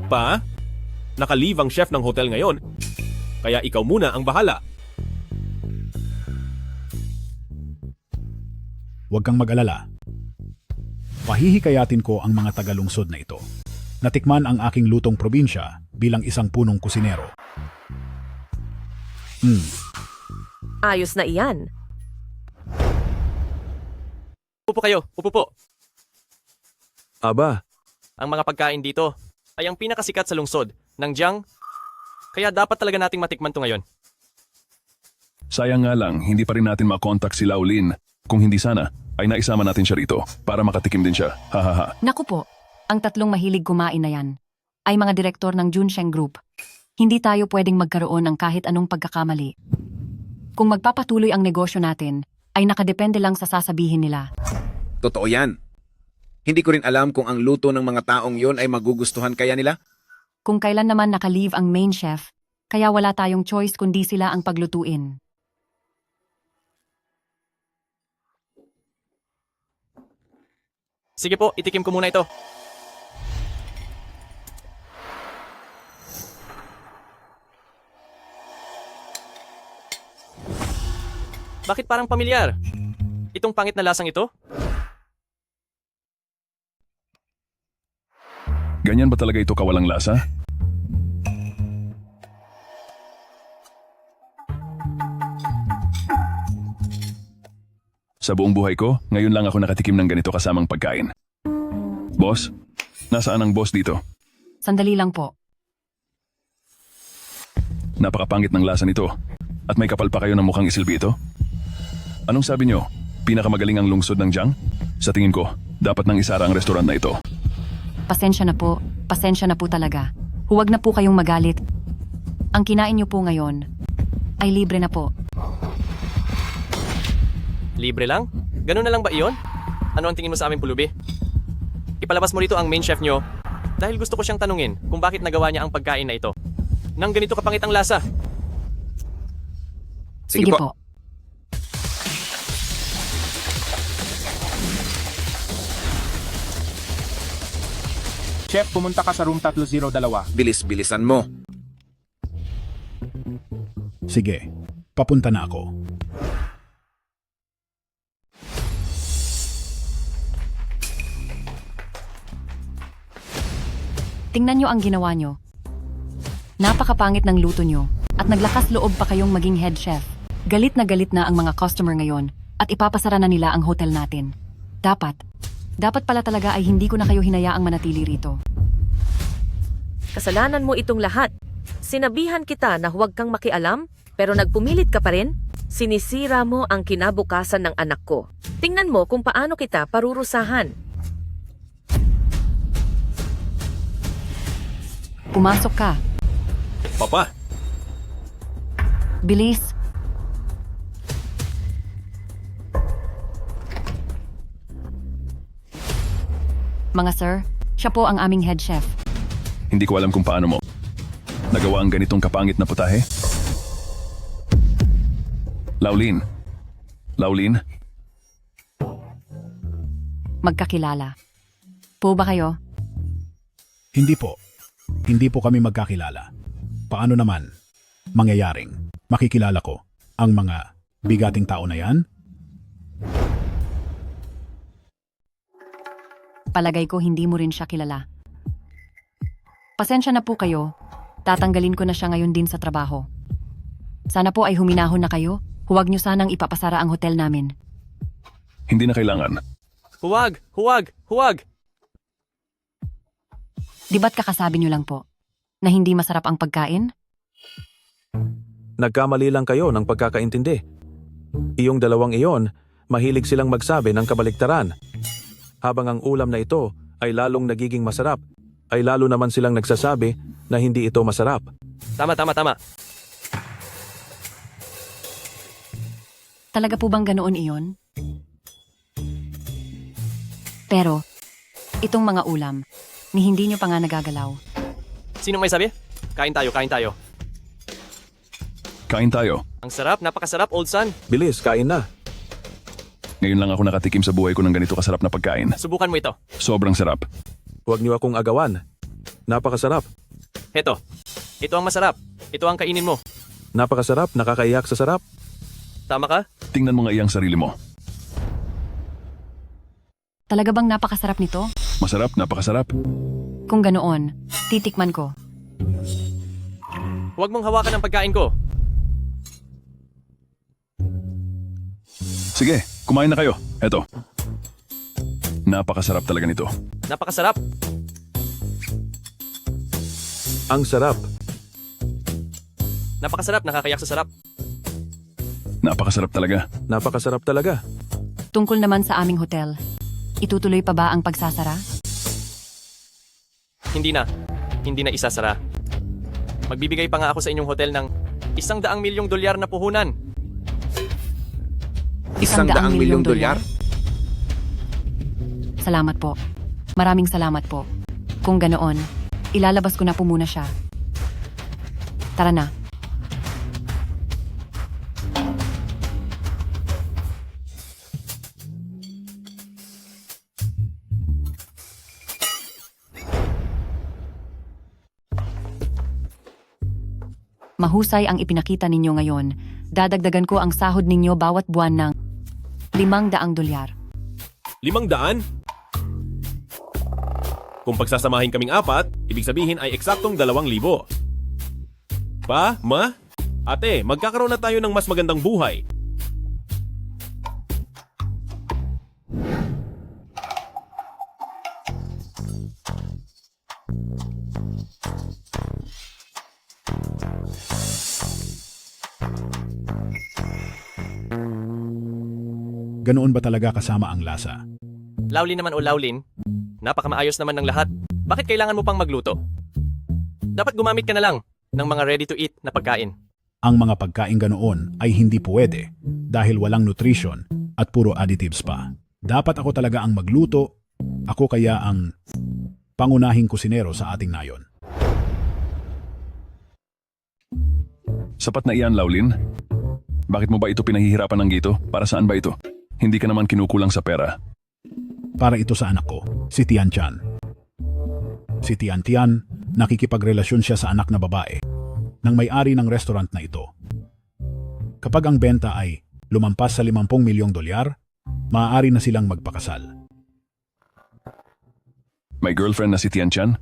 Pa, naka-leave ang chef ng hotel ngayon. Kaya ikaw muna ang bahala. Huwag kang mag-alala. Pahihikayatin ko ang mga tagalungsod na ito. Natikman ang aking lutong probinsya bilang isang punong kusinero. Ayos na iyan. Upo kayo, upo po. Aba, Ang mga pagkain dito ay ang pinakasikat sa lungsod ng Jiang. Kaya dapat talaga nating matikman to ngayon. Sayang nga lang, hindi pa rin natin makontak si Laulin. Kung hindi sana, ay naisama natin siya rito para makatikim din siya. Hahaha. Naku po, ang tatlong mahilig kumain na yan ay mga direktor ng Junsheng Group. Hindi tayo pwedeng magkaroon ng kahit anong pagkakamali. Kung magpapatuloy ang negosyo natin, ay nakadepende lang sa sasabihin nila. Totoo yan. Hindi ko rin alam kung ang luto ng mga taong yon ay magugustuhan kaya nila. Kung kailan naman naka-leave ang main chef, kaya wala tayong choice kundi sila ang paglutuin. Sige po, itikim ko muna ito. Bakit parang pamilyar? Itong pangit na lasang ito? Ganyan ba talaga ito kawalang lasa? Sa buong buhay ko, ngayon lang ako nakatikim ng ganito kasamang pagkain. Boss? Nasaan ang boss dito? Sandali lang po. Napakapangit ng lasa nito. At may kapal pa kayo ng mukhang isilbi ito? Anong sabi nyo? Pinakamagaling ang lungsod ng Jiang? Sa tingin ko, dapat nang isara ang restaurant na ito. Pasensya na po talaga. Huwag na po kayong magalit. Ang kinain niyo po ngayon ay libre na po. Libre lang? Ganun na lang ba iyon? Ano ang tingin mo sa aming pulubi? Ipalabas mo rito ang main chef nyo dahil gusto ko siyang tanungin kung bakit nagawa niya ang pagkain na ito. Nang ganito kapangit ang lasa. Sige po. Chef, pumunta ka sa room 302. Bilis-bilisan mo. Sige, papunta na ako. Tingnan nyo ang ginawa nyo. Napakapangit ng luto nyo at naglakas loob pa kayong maging head chef. Galit na ang mga customer ngayon at ipapasara na nila ang hotel natin. Dapat pala talaga ay hindi ko na kayo hinayaang manatili rito. Kasalanan mo itong lahat. Sinabihan kita na huwag kang makialam, pero nagpumilit ka pa rin. Sinisira mo ang kinabukasan ng anak ko. Tingnan mo kung paano kita parurusahan. Pumasok ka. Papa, Bilis. Mga sir, siya po ang aming head chef. Hindi ko alam kung paano mo nagawa ang ganitong kapangit na putahe. Laulin. Magkakilala. Po ba kayo? Hindi po. Hindi po kami magkakilala. Paano naman mangyayaring makikilala ko ang mga bigating tao na yan? Palagay ko hindi mo rin siya kilala. Pasensya na po kayo. Tatanggalin ko na siya ngayon din sa trabaho. Sana po ay huminahon na kayo. Huwag niyo sanang ipapasara ang hotel namin. Hindi na kailangan. Huwag! Di ba't kakasabi niyo lang po na hindi masarap ang pagkain? Nagkamali lang kayo ng pagkakaintindi. Iyong dalawang iyon, mahilig silang magsabi ng kabaliktaran. Habang ang ulam na ito ay lalong nagiging masarap, ay lalo naman silang nagsasabi na hindi ito masarap. Tama. Talaga po bang ganoon iyon? Pero, itong mga ulam, ni hindi nyo pa nga nagagalaw. Sinong may sabi? Kain tayo, kain tayo. Kain tayo. Ang sarap, napakasarap, old son. Bilis, kain na. Ngayon lang ako nakatikim sa buhay ko ng ganito kasarap na pagkain. Subukan mo ito. Sobrang sarap. Huwag niyo akong agawan. Napakasarap. Heto. Ito ang masarap. Ito ang kainin mo. Napakasarap, nakakaiyak sa sarap. Tama ka? Tingnan mo nga iyang sarili mo. Talaga bang napakasarap nito? Masarap, napakasarap. Kung ganoon, titikman ko. Huwag mong hawakan ang pagkain ko. Sige, kumain na kayo. Eto. Napakasarap talaga nito. Napakasarap. Ang sarap. Napakasarap, nakakayak sa sarap. Napakasarap talaga. Napakasarap talaga. Tungkol naman sa aming hotel, itutuloy pa ba ang pagsasara? Hindi na. Hindi na isasara. Magbibigay pa nga ako sa inyong hotel ng $100 milyong na puhunan. $100 milyong dolyar? Salamat po. Maraming salamat po. Kung ganoon, ilalabas ko na po muna siya. Tara na. Mahusay ang ipinakita ninyo ngayon. Dadagdagan ko ang sahod ninyo bawat buwan ng $500. 500? Kung pagsasamahin kaming apat, ibig sabihin ay eksaktong 2,000. Pa, ma, ate, magkakaroon na tayo ng mas magandang buhay. Ganoon ba talaga kasama ang lasa? Lawlin naman o Lawlin, napakamaayos naman ng lahat. Bakit kailangan mo pang magluto? Dapat gumamit ka na lang ng mga ready-to-eat na pagkain. Ang mga pagkain ganoon ay hindi pwede dahil walang nutrition at puro additives pa. Dapat ako talaga ang magluto, ako kaya ang pangunahing kusinero sa ating nayon. Sapat na iyan, Laulin. Bakit mo ba ito pinahihirapan ng gito? Para saan ba ito? Hindi ka naman kinukulang sa pera. Para ito sa anak ko, si Tian Chan. Si Tian Tian, nakikipagrelasyon siya sa anak na babae ng may-ari ng restaurant na ito. Kapag ang benta ay lumampas sa $50 milyong, maaari na silang magpakasal. May girlfriend na si Tian Chan?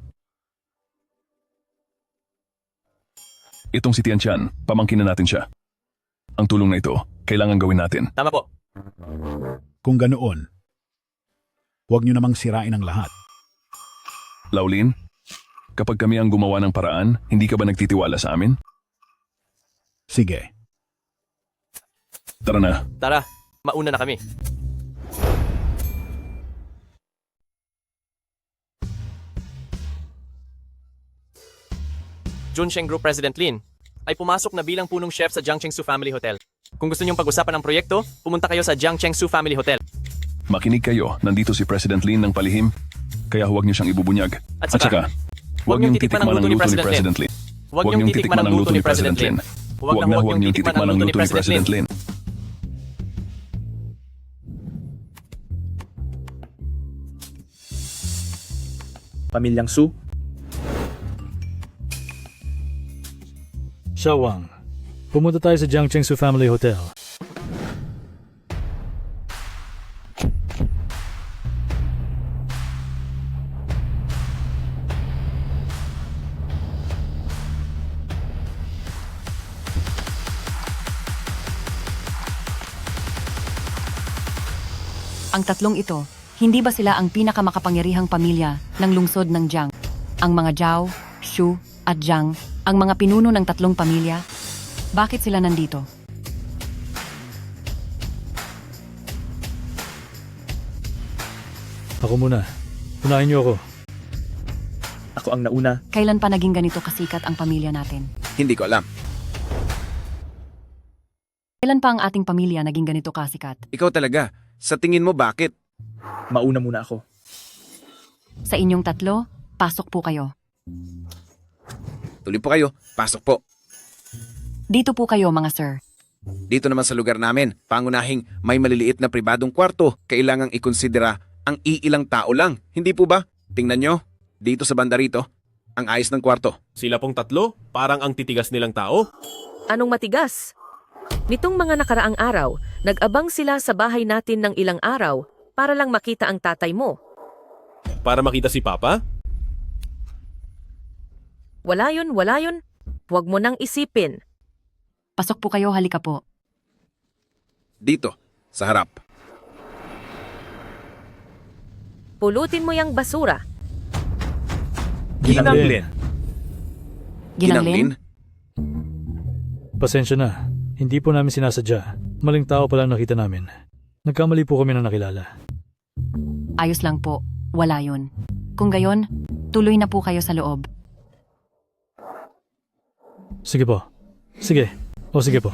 Itong si Tian Chan, pamangkin na natin siya. Ang tulong na ito, kailangan gawin natin. Tama po. Kung ganoon, huwag niyo namang sirain ang lahat. Laulin, kapag kami ang gumawa ng paraan, hindi ka ba nagtitiwala sa amin? Sige. Tara na. Tara, mauna na kami. Junsheng Group President Lin ay pumasok na bilang punong chef sa Jiangcheng Su Family Hotel. Kung gusto niyong pag-usapan ang proyekto, pumunta kayo sa Jiangcheng Su Family Hotel. Makinig kayo, nandito si President Lin ng palihim, kaya huwag niyo siyang ibubunyag. At saka, huwag niyong titikman ang luto ni President Lin. Huwag niyong titikman ang luto ni President Lin. Huwag niyong titikman ang luto ni President Lin. Pamilyang Su. Shawang, pumunta tayo sa Jiangcheng Su Family Hotel. Ang tatlong ito, hindi ba sila ang pinakamakapangyarihang pamilya ng lungsod ng Jiang? Ang mga Zhao, Shu, at Jiang, ang mga pinuno ng tatlong pamilya? Bakit sila nandito? Ako muna. Unahin niyo ako. Ako ang nauna. Kailan pa naging ganito kasikat ang pamilya natin? Hindi ko alam. Kailan pa ang ating pamilya naging ganito kasikat? Ikaw talaga. Sa tingin mo bakit? Mauna muna ako. Sa inyong tatlo, pasok po kayo. Tuloy po kayo, pasok po. Dito po kayo mga sir. Dito naman sa lugar namin, pangunahing may maliliit na pribadong kwarto, kailangang ikonsidera ang iilang tao lang. Hindi po ba? Tingnan nyo, dito sa banda rito, ang ayos ng kwarto. Sila pong tatlo, parang ang titigas nilang tao. Anong matigas? Nitong mga nakaraang araw, nag-abang sila sa bahay natin ng ilang araw para lang makita ang tatay mo. Para makita si Papa? Wala yun, wala yun. Huwag mo nang isipin. Pasok po kayo, halika po. Dito, sa harap. Pulutin mo yung basura. Ginanglin. Ginanglin? Pasensya na. Hindi po namin sinasadya. Maling tao pala ang nakita namin. Nagkamali po kami na nakilala. Ayos lang po. Wala yun. Kung gayon, tuloy na po kayo sa loob. Sige po. Sige. O sige po.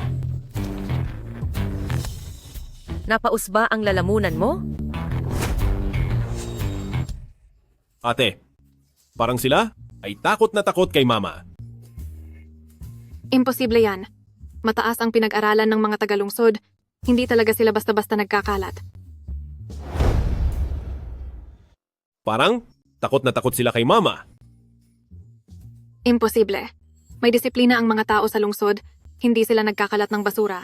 Napaus ba ang lalamunan mo? Ate, parang sila ay takot na takot kay Mama. Imposible yan. Mataas ang pinag-aralan ng mga tagalungsod. Hindi talaga sila basta-basta nagkakalat. Parang takot na takot sila kay Mama. Imposible. May disiplina ang mga tao sa lungsod. Hindi sila nagkakalat ng basura.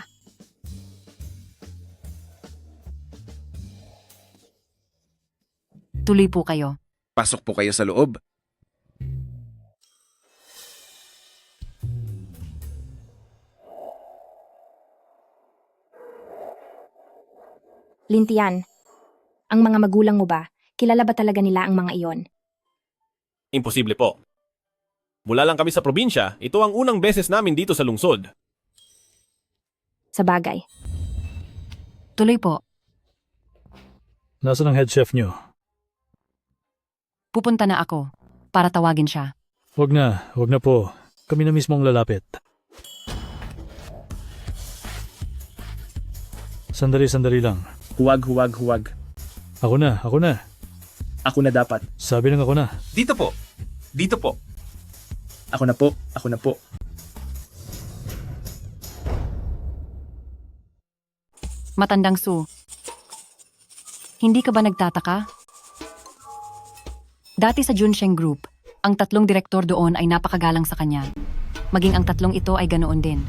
Tuloy po kayo. Pasok po kayo sa loob. Lintian, ang mga magulang mo ba, kilala ba talaga nila ang mga iyon? Imposible po. Mula lang kami sa probinsya, ito ang unang beses namin dito sa lungsod. Sa bagay. Tuloy po. Nasaan ang head chef nyo? Pupunta na ako para tawagin siya. Huwag na po. Kami na mismo ang lalapit. Sandali lang. Huwag. Ako na. Ako na dapat. Sabi lang ako na. Dito po. Ako na po. Matandang Sue. Hindi ka ba nagtataka? Dati sa Junsheng Group, ang tatlong direktor doon ay napakagalang sa kanya. Maging ang tatlong ito ay ganoon din.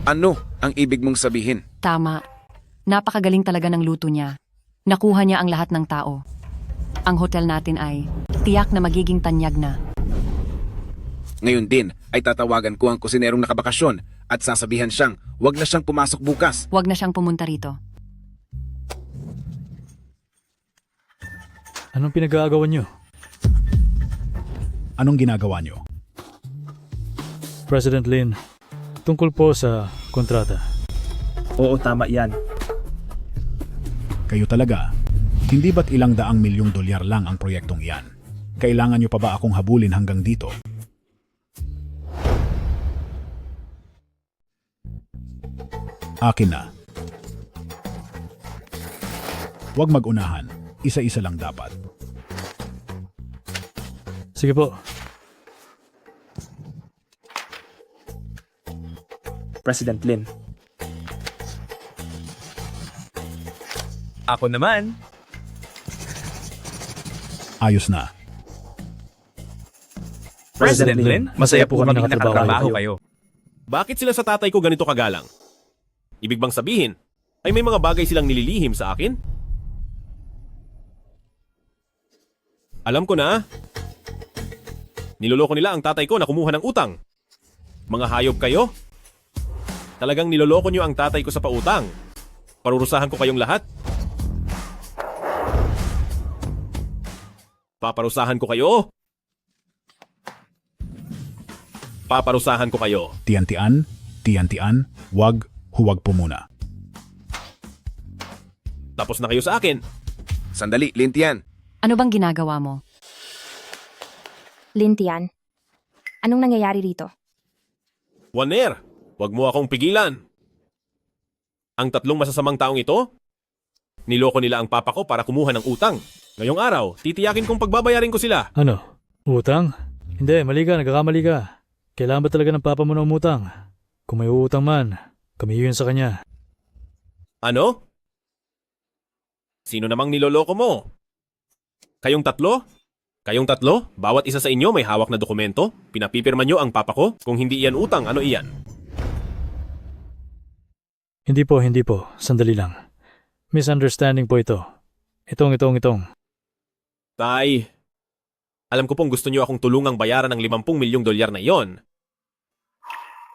Ano ang ibig mong sabihin? Tama. Napakagaling talaga ng luto niya. Nakuha niya ang lahat ng tao. Ang hotel natin ay tiyak na magiging tanyag na. Ngayon din ay tatawagan ko ang kusinerong nakabakasyon at sasabihan siyang wag na siyang pumasok bukas. Huwag na siyang pumunta rito. Anong pinag-aagawan nyo? Anong ginagawa nyo? President Lin, tungkol po sa kontrata. Oo, tama yan. Kayo talaga, hindi ba't ilang daang milyong dolyar lang ang proyektong iyan? Kailangan nyo pa ba akong habulin hanggang dito? Akin na. Huwag mag-unahan. Isa-isa lang dapat. Sige po. President Lin. Ako naman. Ayos na. President Lin, masaya po kami nakatrabaho kayo. Bakit sila sa tatay ko ganito kagalang? Ibig bang sabihin, ay may mga bagay silang nililihim sa akin? Alam ko na. Niloloko nila ang tatay ko na kumuha ng utang. Mga hayop kayo? Talagang niloloko nyo ang tatay ko sa pautang. Parurusahan ko kayong lahat. Paparusahan ko kayo. Paparusahan ko kayo. Tiyantian, huwag po muna. Tapos na kayo sa akin. Sandali, Lintian. Ano bang ginagawa mo? Lintian, anong nangyayari rito? Waner, wag mo akong pigilan. Ang tatlong masasamang taong ito, niloko nila ang papa ko para kumuha ng utang. Ngayong araw, titiyakin kong pagbabayarin ko sila. Ano? Utang? Hindi, mali ka, nagkakamali ka. Kailangan ba talaga ng papa mo na umutang? Kung may uutang man, kami yun sa kanya. Ano? Sino namang niloloko mo? Kayong tatlo? Kayong tatlo? Bawat isa sa inyo may hawak na dokumento? Pinapipirma nyo ang papa ko? Kung hindi iyan utang, ano iyan? Hindi po. Sandali lang. Misunderstanding po ito. Itong. Tay, alam ko pong gusto nyo akong tulungang bayaran ng 50 milyong dolyar na iyon.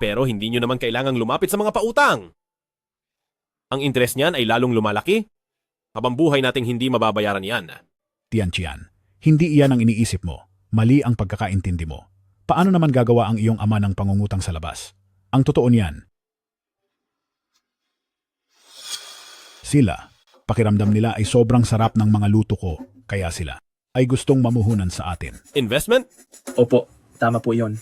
Pero hindi nyo naman kailangang lumapit sa mga pautang. Ang interes niyan ay lalong lumalaki. Habang buhay nating hindi mababayaran yan. Tiantian, hindi iyan ang iniisip mo. Mali ang pagkakaintindi mo. Paano naman gagawa ang iyong ama ng pangungutang sa labas? Ang totoo niyan, sila, pakiramdam nila ay sobrang sarap ng mga luto ko, kaya sila ay gustong mamuhunan sa atin. Investment? Opo, tama po yon.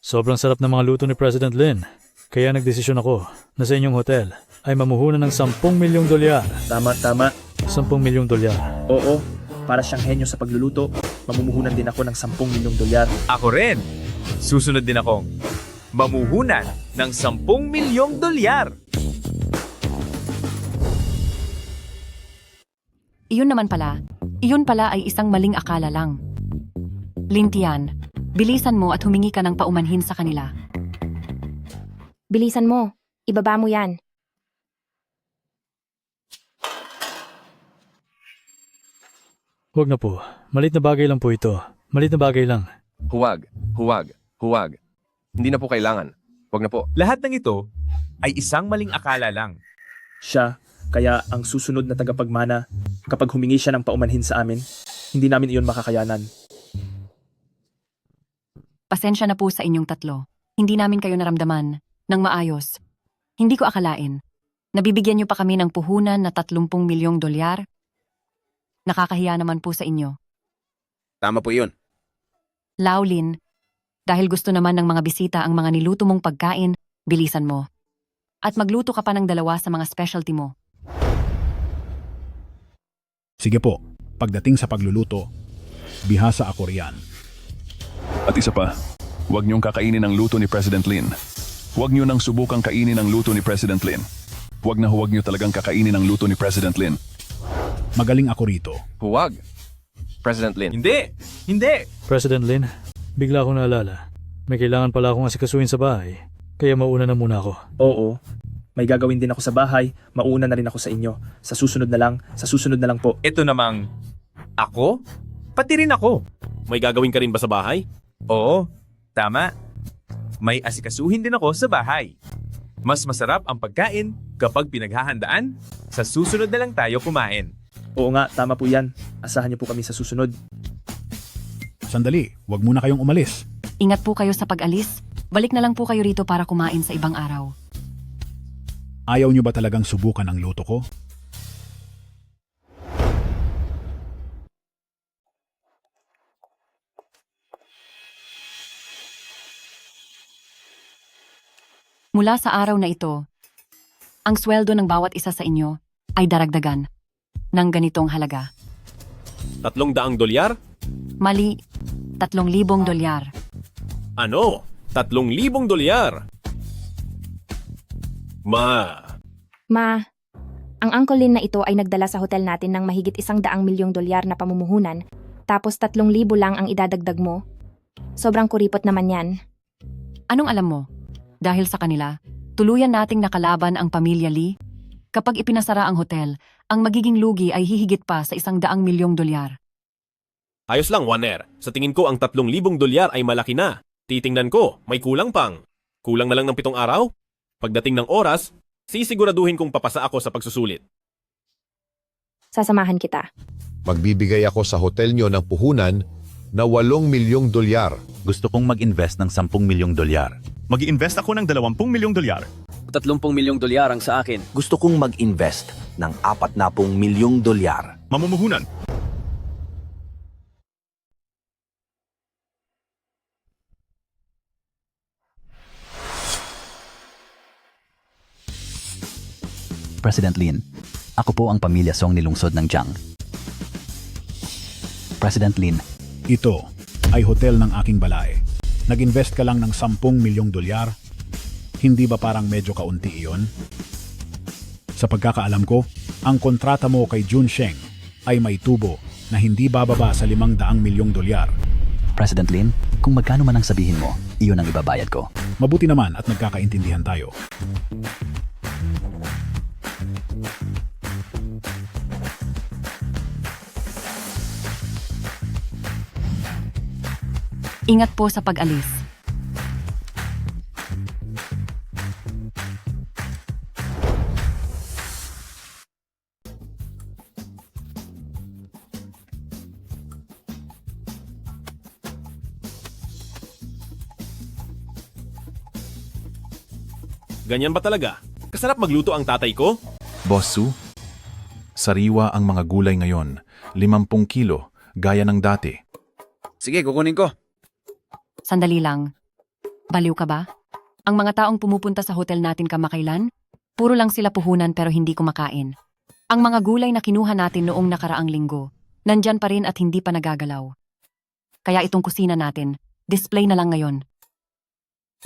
Sobrang sarap ng mga luto ni President Lin. Kaya nagdesisyon ako na sa inyong hotel ay mamuhunan ng 10 milyong dolyar. Tama. 10 milyong dolyar. Oo, para siyang henyo sa pagluluto, mamumuhunan din ako ng 10 milyong dolyar. Ako rin. Susunod din akong mamuhunan ng 10 milyong dolyar. Iyon pala ay isang maling akala lang. Lintian, bilisan mo at humingi ka ng paumanhin sa kanila. Bilisan mo. Ibaba mo yan. Huwag na po. Malit na bagay lang po ito. Malit na bagay lang. Huwag. Hindi na po kailangan. Huwag na po. Lahat ng ito ay isang maling akala lang. Siya, kaya ang susunod na tagapagmana, kapag humingi siya ng paumanhin sa amin, hindi namin iyon makakayanan. Pasensya na po sa inyong tatlo. Hindi namin kayo naramdaman ng maayos. Hindi ko akalain. Nabibigyan niyo pa kami ng puhunan na 30 milyong dolyar. Nakakahiya naman po sa inyo. Tama po yun. Laulin, dahil gusto naman ng mga bisita ang mga niluto mong pagkain, bilisan mo. At magluto ka pa ng 2 sa mga specialty mo. Sige po, pagdating sa pagluluto, bihasa ako riyan. At isa pa, huwag niyong kakainin ang luto ni President Lin. Huwag niyo nang subukang kainin ang luto ni President Lin. Huwag niyo talagang kakainin ang luto ni President Lin. Magaling ako rito. Huwag. President Lin. Hindi! President Lin, bigla akong naalala. May kailangan pala akong asikasuhin sa bahay. Kaya mauna na muna ako. Oo, may gagawin din ako sa bahay, mauna na rin ako sa inyo. Sa susunod na lang po. Ito namang ako? Pati rin ako. May gagawin ka rin ba sa bahay? Oo, tama. May asikasuhin din ako sa bahay. Mas masarap ang pagkain kapag pinaghahandaan. Sa susunod na lang tayo kumain. Oo nga, tama po yan. Asahan niyo po kami sa susunod. Sandali, huwag muna kayong umalis. Ingat po kayo sa pag-alis. Balik na lang po kayo rito para kumain sa ibang araw. Ayaw niyo ba talagang subukan ang luto ko? Mula sa araw na ito, ang sweldo ng bawat isa sa inyo ay daragdagan ng ganitong halaga. 300 dolyar? Mali, 3,000 dolyar. Ano? 3,000 dolyar? Ma, ang Uncle Lin na ito ay nagdala sa hotel natin ng mahigit 100 milyong dolyar na pamumuhunan, tapos 3,000 lang ang idadagdag mo. Sobrang kuripot naman yan. Anong alam mo? Dahil sa kanila, tuluyan nating nakalaban ang pamilya Lee. Kapag ipinasara ang hotel, ang magiging lugi ay hihigit pa sa 100 milyong dolyar. ayos lang, Waner. Sa tingin ko ang 3,000 dolyar ay malaki na. Titingnan ko, may kulang pang. Kulang na lang ng 7 araw? Pagdating ng oras, sisiguraduhin kong papasa ako sa pagsusulit. Sasamahan kita. Magbibigay ako sa hotel nyo ng puhunan na 8 milyong dolyar. Gusto kong mag-invest ng 10 milyong dolyar. Mag-i-invest ako ng 20 milyong dolyar. 30 milyong dolyar ang sa akin. Gusto kong mag-invest ng 40 milyong dolyar. Mamumuhunan. President Lin, ako po ang pamilya Song nilungsod ng Jiang. President Lin. Ito ay hotel ng aking balae. Nag-invest ka lang ng 10 milyong dolyar? Hindi ba parang medyo kaunti iyon? Sa pagkakaalam ko, ang kontrata mo kay Junsheng ay may tubo na hindi bababa sa 500 milyong dolyar. President Lin, kung magkano man ang sabihin mo, iyon ang ibabayad ko. Mabuti naman at nagkakaintindihan tayo. Ingat po sa pag-alis. Ganyan ba talaga? Kasarap magluto ang tatay ko? Boss Su, sariwa ang mga gulay ngayon. 50 kilo, gaya ng dati. Sige, kukunin ko. Sandali lang. Baliw ka ba? Ang mga taong pumupunta sa hotel natin kamakailan, puro lang sila puhunan pero hindi kumakain. Ang mga gulay na kinuha natin noong nakaraang linggo, nandyan pa rin at hindi pa nagagalaw. Kaya itong kusina natin, display na lang ngayon.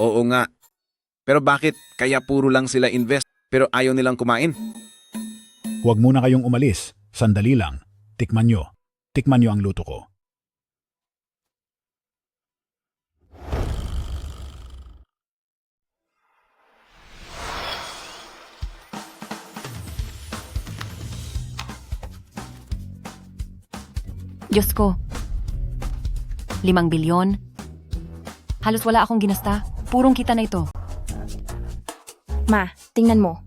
Oo nga. Pero bakit kaya puro lang sila invest pero ayaw nilang kumain? Huwag muna kayong umalis. Sandali lang. Tikman nyo. Tikman nyo ang luto ko. Diyos ko. 5 bilyon? Halos wala akong ginasta. Purong kita na ito. Ma, tingnan mo.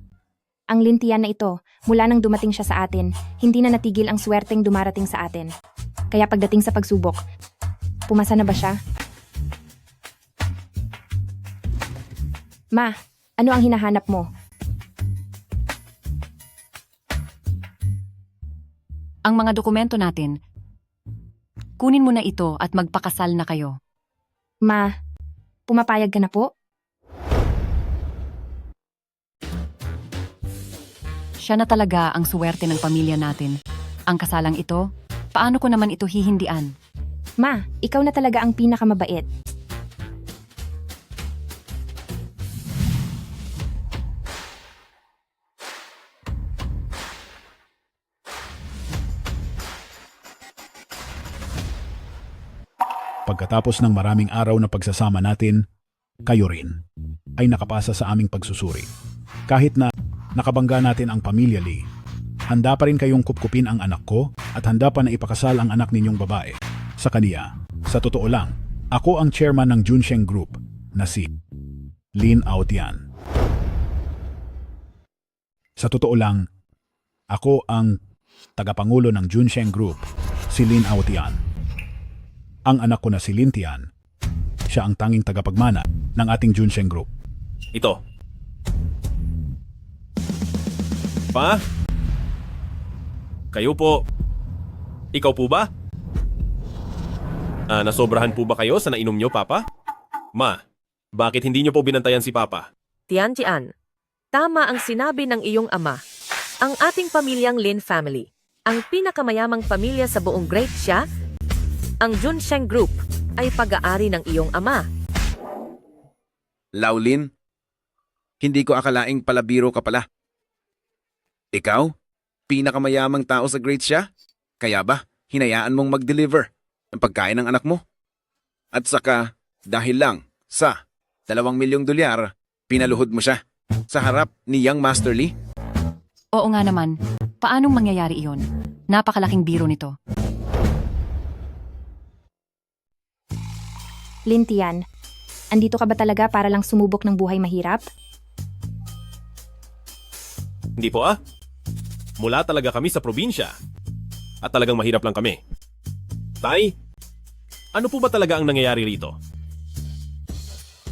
Ang lintian na ito, mula nang dumating siya sa atin, hindi na natigil ang swerteng dumarating sa atin. Kaya pagdating sa pagsubok, pumasa na ba siya? Ma, ano ang hinahanap mo? Ang mga dokumento natin. Kunin mo na ito at magpakasal na kayo. Ma, pumapayag ka na po? Siya na talaga ang suwerte ng pamilya natin. Ang kasalang ito, paano ko naman ito hihindian? Ma, ikaw na talaga ang pinakamabait. Pagkatapos ng maraming araw na pagsasama natin, kayo rin ay nakapasa sa aming pagsusuri. Kahit na nakabangga natin ang pamilya Lee, handa pa rin kayong kupkupin ang anak ko at handa pa na ipakasal ang anak ninyong babae sa kaniya. Sa totoo lang, ako ang chairman ng Junsheng Group na si Lin Aotian. Sa totoo lang, ako ang tagapangulo ng Junsheng Group, si Lin Aotian. Ang anak ko na si Lin Tian, siya ang tanging tagapagmana ng ating Junsheng Group. Ito. Pa? Kayo po. Ikaw po ba? Nasobrahan po ba kayo sa nainom nyo, Papa? Ma, bakit hindi nyo po binantayan si Papa? Tian, tama ang sinabi ng iyong ama. Ang ating pamilyang Lin family, ang pinakamayamang pamilya sa buong Great Xia, ang Junsheng Group ay pag-aari ng iyong ama. Laulin, hindi ko akalaing palabiro ka pala. Ikaw, pinakamayamang tao sa Great Xia? Kaya ba, hinayaan mong mag-deliver ng pagkain ng anak mo? At saka, dahil lang sa 2 milyong dolyar, pinaluhod mo siya sa harap ni Young Master Lee? Oo nga naman. Paanong mangyayari iyon? Napakalaking biro nito. Lin Tian, andito ka ba talaga para lang sumubok ng buhay mahirap? Hindi po Mula talaga kami sa probinsya. At talagang mahirap lang kami. Tay, ano po ba talaga ang nangyayari rito?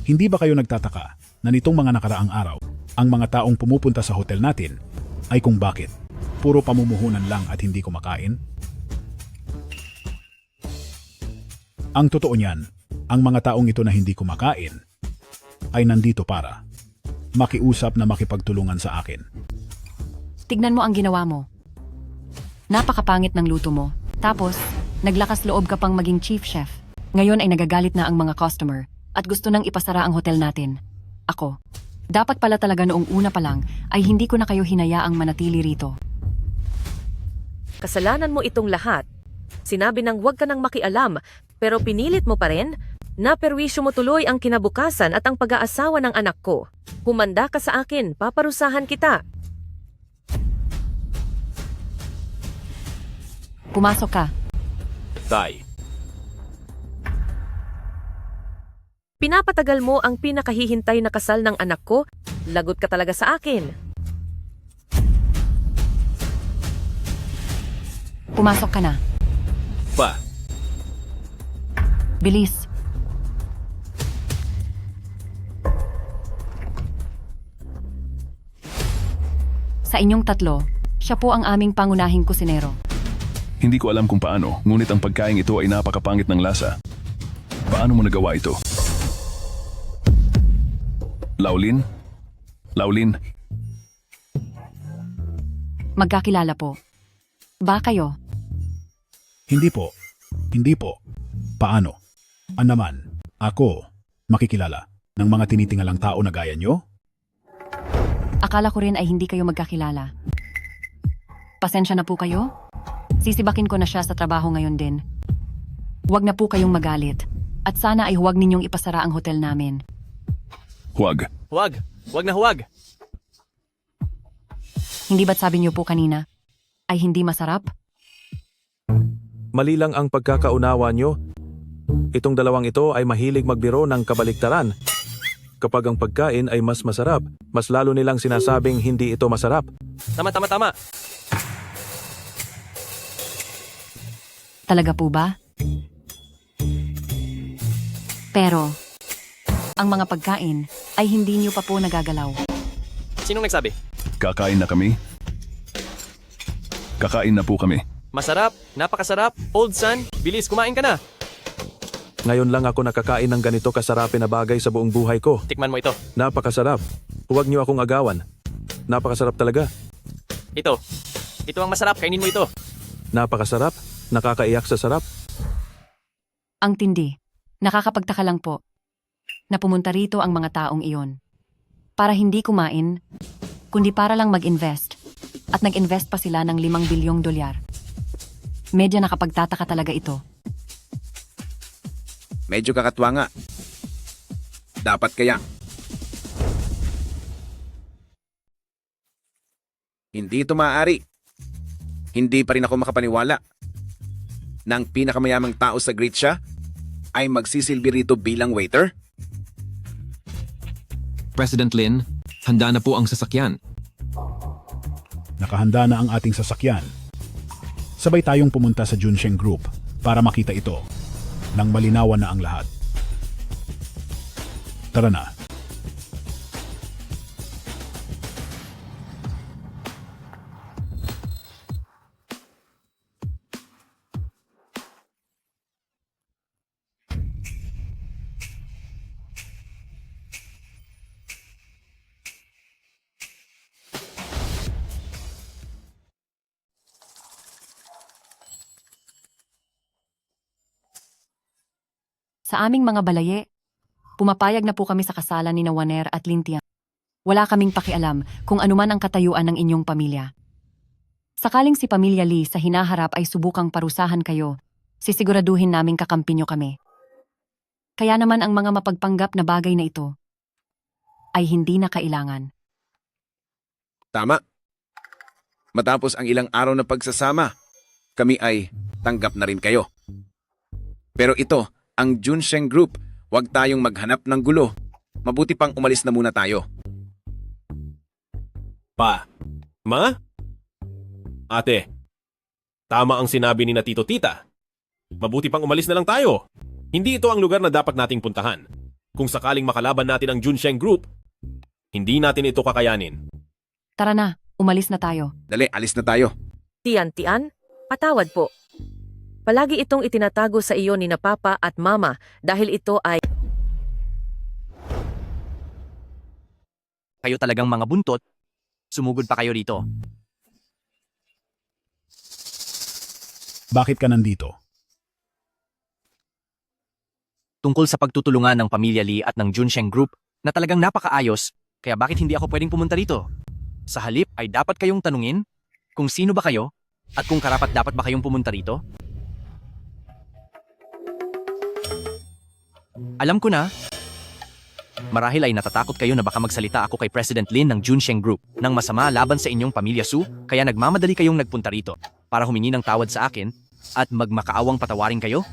Hindi ba kayo nagtataka na nitong mga nakaraang araw, ang mga taong pumupunta sa hotel natin ay kung bakit puro pamumuhunan lang at hindi kumakain? Ang totoo niyan, ang mga taong ito na hindi kumakain ay nandito para makiusap na makipagtulungan sa akin. Tignan mo ang ginawa mo. Napakapangit ng luto mo. Tapos, Naglakas loob ka pang maging chief chef. Ngayon ay nagagalit na ang mga customer at gusto nang ipasara ang hotel natin. Ako, dapat pala talaga noong una pa lang ay hindi ko na kayo hinayaang manatili rito. Kasalanan mo itong lahat. Sinabi nang huwag ka nang makialam, pero pinilit mo pa rin? Naperwisyo mo tuloy ang kinabukasan at ang pag-aasawa ng anak ko. Humanda ka sa akin, paparusahan kita. Pumasok ka. Tay, Pinapatagal mo ang pinakahihintay na kasal ng anak ko? Lagot ka talaga sa akin. Pumasok ka na. Pa, Bilis. Sa inyong tatlo, siya po ang aming pangunahing kusinero. Hindi ko alam kung paano, ngunit ang pagkain ito ay napakapangit ng lasa. Paano mo nagawa ito? Laulin? Laulin? Magkakilala po. Ba kayo? Hindi po. Hindi po. Paano? Naman, ako, makikilala ng mga tinitingalang tao na gaya nyo? Akala ko rin ay hindi kayo magkakilala. Pasensya na po kayo? Sisibakin ko na siya sa trabaho ngayon din. Huwag na po kayong magalit. At sana ay huwag ninyong ipasara ang hotel namin. Huwag. Huwag! Huwag na huwag! Hindi ba't sabi niyo po kanina ay hindi masarap? Mali lang ang pagkakaunawa nyo. Itong dalawang ito ay mahilig magbiro ng kabaliktaran. Kapag ang pagkain ay mas masarap, mas lalo nilang sinasabing hindi ito masarap. Tama! Talaga po ba? Pero, ang mga pagkain ay hindi niyo pa po nagagalaw. Sinong nagsabi? Kakain na kami? Kakain na po kami. Masarap, napakasarap, old son, bilis kumain ka na. Ngayon lang ako nakakain ng ganito kasarapin na bagay sa buong buhay ko. Tikman mo ito. Napakasarap. Huwag niyo akong agawan. Napakasarap talaga. Ito ang masarap, kainin mo ito. Napakasarap. Nakakaiyak sa sarap. Ang tindi. Nakakapagtaka lang po na pumunta rito ang mga taong iyon. Para hindi kumain, kundi para lang mag-invest. At nag-invest pa sila ng $5 bilyong. Medyo nakapagtataka talaga ito. Medyo kakatwa nga. Dapat kaya. Hindi ito maaari. Hindi pa rin ako makapaniwala na ang pinakamayamang tao sa Great siya ay magsisilbi rito bilang waiter? President Lin, handa na po ang sasakyan. Nakahanda na ang ating sasakyan. Sabay tayong pumunta sa Junsheng Group para makita ito nang malinawan na ang lahat. Tara na. Sa aming mga balaye, pumapayag na po kami sa kasalan ni Waner at Lintian. Wala kaming pakialam kung anuman ang katayuan ng inyong pamilya. Sakaling si Pamilya Lee sa hinaharap ay subukang parusahan kayo, sisiguraduhin naming kakampi nyo kami. Kaya naman ang mga mapagpanggap na bagay na ito ay hindi na kailangan. Tama. Matapos ang ilang araw na pagsasama, kami ay tanggap na rin kayo. Pero ito, ang Junsheng Group, huwag tayong maghanap ng gulo. Mabuti pang umalis na muna tayo. Pa, ma? Ate, tama ang sinabi ni na Tito Tita. Mabuti pang umalis na lang tayo. Hindi ito ang lugar na dapat nating puntahan. Kung sakaling makalaban natin ang Junsheng Group, hindi natin ito kakayanin. Tara na, umalis na tayo. Dali, alis na tayo. Tian, patawad po. Palagi itong itinatago sa iyo ni na Papa at Mama dahil ito ay... Kayo talagang mga buntot. Sumugod pa kayo rito. Bakit ka nandito? tungkol sa pagtutulungan ng pamilya Lee at ng Junsheng Group na talagang napakaayos, kaya bakit hindi ako pwedeng pumunta rito? Sa halip ay dapat kayong tanungin kung sino ba kayo at kung karapat-dapat ba kayong pumunta rito? Alam ko na. Marahil ay natatakot kayo na baka magsalita ako kay President Lin ng Junsheng Group ng masama laban sa inyong pamilya Su, kaya nagmamadali kayong nagpunta rito para humingi ng tawad sa akin at magmakaawang patawarin kayo?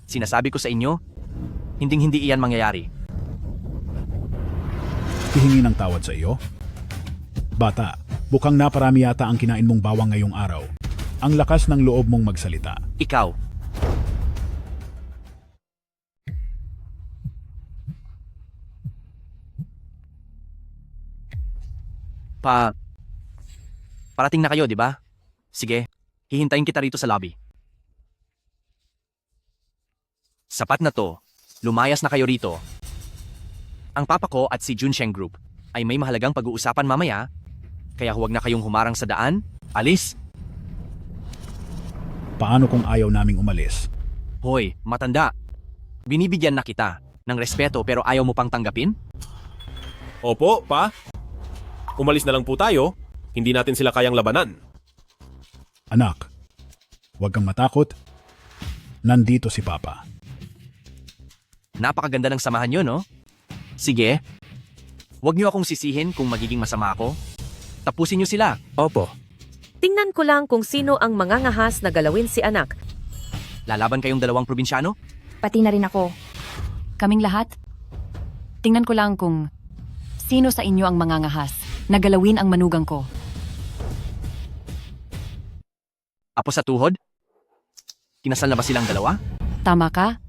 Sinasabi ko sa inyo, hinding-hindi iyan mangyayari. Hihingi ng tawad sa iyo? Bata, bukang naparami yata ang kinain mong bawang ngayong araw. Ang lakas ng loob mong magsalita. Ikaw. Parating na kayo, di ba? Sige, hihintayin kita rito sa lobby. Sapat na to. Lumayas na kayo rito. Ang papa ko at si Junsheng Group ay may mahalagang pag-uusapan mamaya, kaya huwag na kayong humarang sa daan. Alis! Paano kung ayaw naming umalis? Hoy, matanda. Binibigyan na kita ng respeto pero ayaw mo pang tanggapin? Opo, pa. Umalis na lang po tayo. Hindi natin sila kayang labanan. Anak, huwag kang matakot. Nandito si Papa. Napakaganda ng samahan nyo, no? Sige. Huwag niyo akong sisihin kung magiging masama ako. Tapusin niyo sila. Opo. Tingnan ko lang kung sino ang mangangahas na galawin si anak. Lalaban kayong dalawang probinsyano? Pati na rin ako. Kaming lahat? Tingnan ko lang kung sino sa inyo ang mangangahas na galawin ang manugang ko. Apo sa tuhod? Kinasal na ba silang dalawa? Tama ka?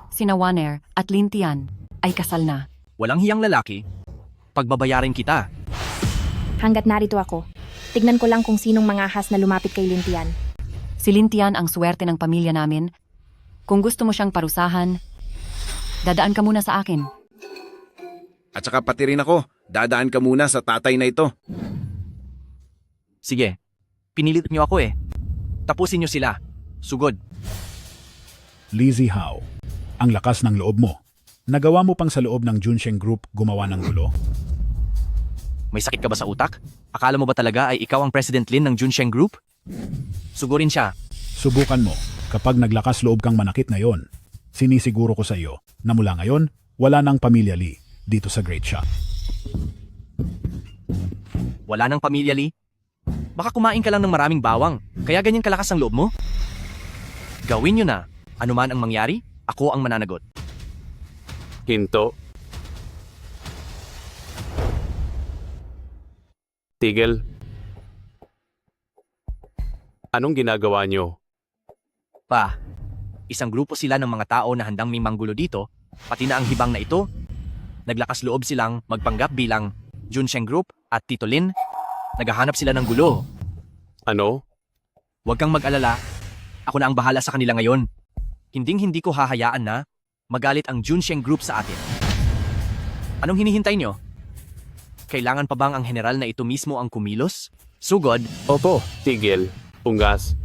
Sina Waner at Lintian ay kasal na. Walang hiyang lalaki. Pagbabayarin kita. Hanggat narito ako, tignan ko lang kung sinong mangahas na lumapit kay Lintian. Si Lintian ang swerte ng pamilya namin. Kung gusto mo siyang parusahan, dadaan ka muna sa akin. At saka pati rin ako, dadaan ka muna sa tatay na ito. Sige, pinilit niyo ako eh. Tapusin niyo sila. Sugod. Lizzie Howe, ang lakas ng loob mo. Nagawa mo pang sa loob ng Junsheng Group gumawa ng gulo? May sakit ka ba sa utak? Akala mo ba talaga ay ikaw ang President Lin ng Junsheng Group? Sugurin siya. Subukan mo. Kapag naglakas loob kang manakit ngayon, sinisiguro ko sa iyo na mula ngayon, wala nang pamilya Lee dito sa Great Shop. Wala nang pamilya Lee? Baka kumain ka lang ng maraming bawang, kaya ganyan kalakas ang loob mo? Gawin nyo na. Ano man ang mangyari, ako ang mananagot. Hinto. Tigil. Anong ginagawa nyo? Pa, isang grupo sila ng mga tao na handang may manggulo dito, pati na ang hibang na ito. Naglakas loob silang magpanggap bilang Junsheng Group at Tito Lin. Naghahanap sila ng gulo. Ano? Huwag kang mag-alala. Ako na ang bahala sa kanila ngayon. Hinding-hindi ko hahayaan na magalit ang Junsheng Group sa atin. Anong hinihintay nyo? Kailangan pa bang ang general na ito mismo ang kumilos? Sugod? Opo, tigil. Ungas.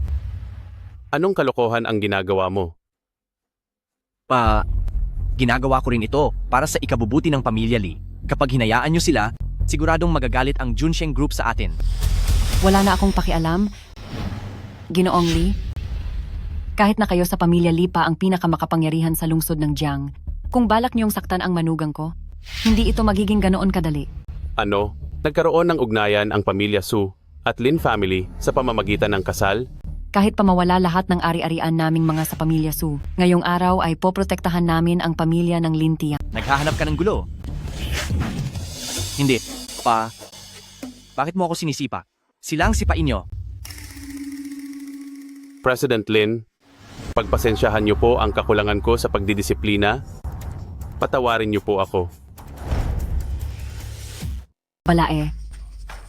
Anong kalokohan ang ginagawa mo? Ginagawa ko rin ito para sa ikabubuti ng pamilya Lee. Kapag hinayaan nyo sila, siguradong magagalit ang Junsheng Group sa atin. Wala na akong pakialam. Ginoong Lee, kahit na kayo sa pamilya Lee pa ang pinakamakapangyarihan sa lungsod ng Jiang, kung balak niyong saktan ang manugang ko, hindi ito magiging ganoon kadali. Ano? Nagkaroon ng ugnayan ang pamilya Su at Lin family sa pamamagitan ng kasal? Kahit pa mawala lahat ng ari-arian naming mga sa pamilya Su, ngayong araw ay poprotektahan namin ang pamilya ng Lintian. Naghahanap ka ng gulo? Hindi. Bakit mo ako sinisipa? Sila ang sipain nyo. President Lin, pagpasensyahan niyo po ang kakulangan ko sa pagdidisiplina. Patawarin niyo po ako. Balae,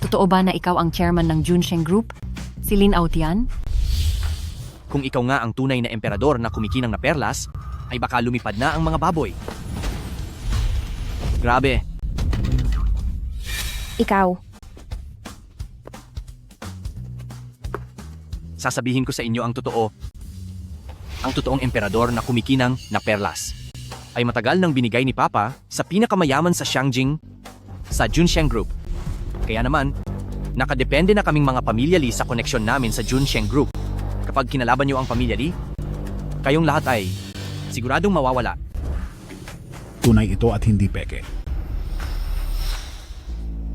totoo ba na ikaw ang chairman ng Junsheng Group? Si Lin Aotian? Kung ikaw nga ang tunay na emperador na kumikinang na perlas, ay baka lumipad na ang mga baboy. Grabe. Ikaw. Sasabihin ko sa inyo ang totoo. ang totoong emperador na kumikinang na perlas, ay matagal nang binigay ni Papa sa pinakamayaman sa Xiangjing, sa Junsheng Group. Kaya naman, nakadepende na kaming mga pamilya Li sa koneksyon namin sa Junsheng Group. Kapag kinalaban niyo ang pamilya Li, kayong lahat ay siguradong mawawala. Tunay ito at hindi peke.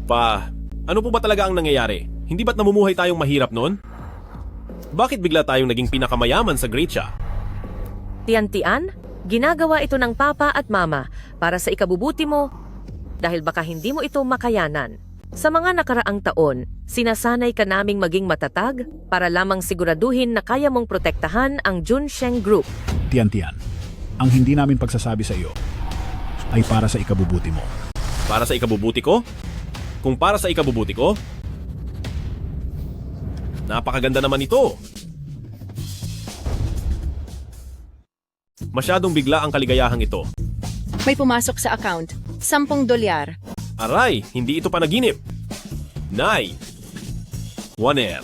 Pa, ano po ba talaga ang nangyayari? Hindi ba't namumuhay tayong mahirap noon? Bakit bigla tayong naging pinakamayaman sa Great Xia? Tian-tian, ginagawa ito ng papa at mama para sa ikabubuti mo dahil baka hindi mo ito makayanan. Sa mga nakaraang taon, sinasanay ka naming maging matatag para lamang siguraduhin na kaya mong protektahan ang Junsheng Group. Tian-tian, ang hindi namin pagsasabi sa iyo ay para sa ikabubuti mo. Para sa ikabubuti ko? Kung para sa ikabubuti ko, napakaganda naman ito. Masyadong bigla ang kaligayahang ito. May pumasok sa account, $10. Aray, hindi ito panaginip. Nay, Waner.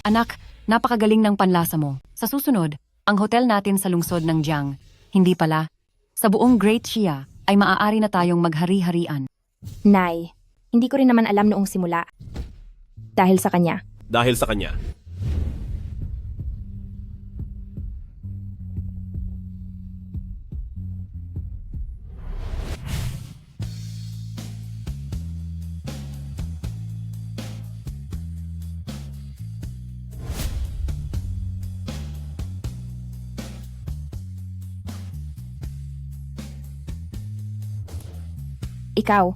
Anak, napakagaling ng panlasa mo. Sa susunod, ang hotel natin sa lungsod ng Jiang, hindi pala, sa buong Great Xia ay maaari na tayong maghari-harian. Nay, hindi ko rin naman alam noong simula. Dahil sa kanya. Dahil sa kanya. Ikaw,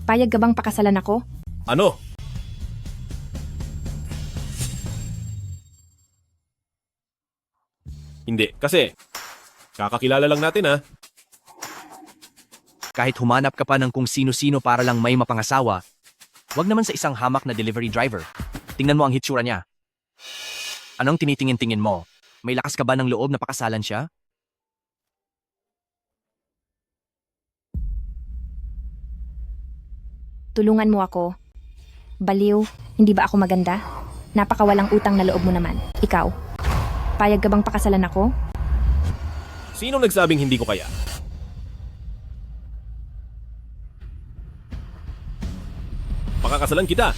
payag ka bang pakasalan ako? Ano? Hindi, kasi kakakilala lang natin ha. Kahit humanap ka pa ng kung sino-sino para lang may mapangasawa, wag naman sa isang hamak na delivery driver. Tingnan mo ang hitsura niya. Anong tinitingin-tingin mo? May lakas ka ba ng loob na pakasalan siya? Tulungan mo ako. Baliw, hindi ba ako maganda? Napakawalang utang na loob mo naman. Ikaw, payag ka bang pakasalan ako? Sinong nagsabing hindi ko kaya? Pakakasalan kita.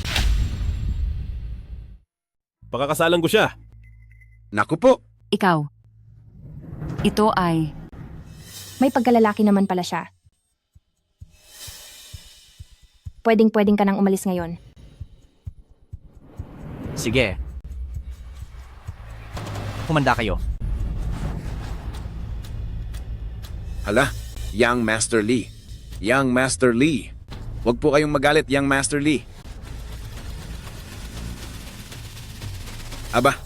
Pakakasalan ko siya. Naku po. Ikaw. Ito ay... May pagkalalaki naman pala siya. Pwedeng-pwedeng ka nang umalis ngayon. Sige. Humanda kayo. Hala, Young Master Li. Young Master Li. Huwag po kayong magalit, Young Master Li. Aba,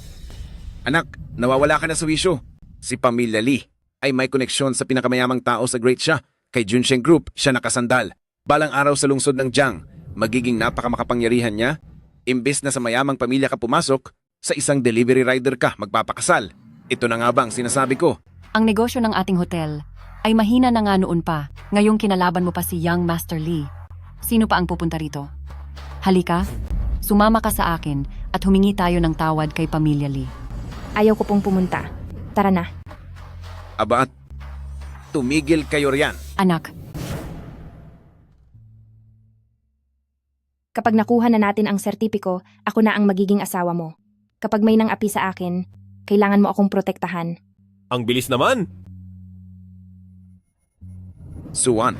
anak, nawawala ka na sa wisyo. Si Pamilya Li ay may koneksyon sa pinakamayamang tao sa Great Xia. Kay Junsheng Group, siya nakasandal. Balang araw sa lungsod ng Jiang, magiging napakamakapangyarihan niya. Imbes na sa mayamang pamilya ka pumasok, sa isang delivery rider ka magpapakasal. Ito na nga bang sinasabi ko? Ang negosyo ng ating hotel ay mahina na nga noon pa, ngayong kinalaban mo pa si Young Master Li. Sino pa ang pupunta rito? Halika, sumama ka sa akin at humingi tayo ng tawad kay Pamilya Li. Ayaw ko pong pumunta. Tara na. Aba, tumigil kayo riyan. Anak, kapag nakuha na natin ang sertipiko, ako na ang magiging asawa mo. Kapag may nang api sa akin, kailangan mo akong protektahan. Ang bilis naman. Suwan.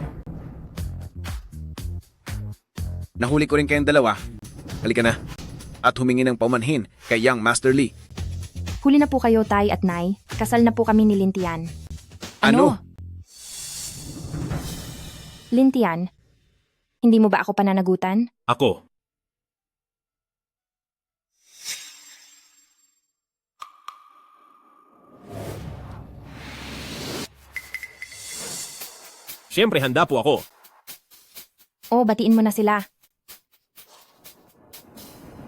Nahuli ko rin kayong dalawa. Halika na. At humingi ng paumanhin kay Young Master Li. Huli na po kayo, Tay at Nay. Kasal na po kami ni Lintian. Ano? Lintian, hindi mo ba ako pananagutan? Ako. Siyempre, handa po ako. O, batiin mo na sila.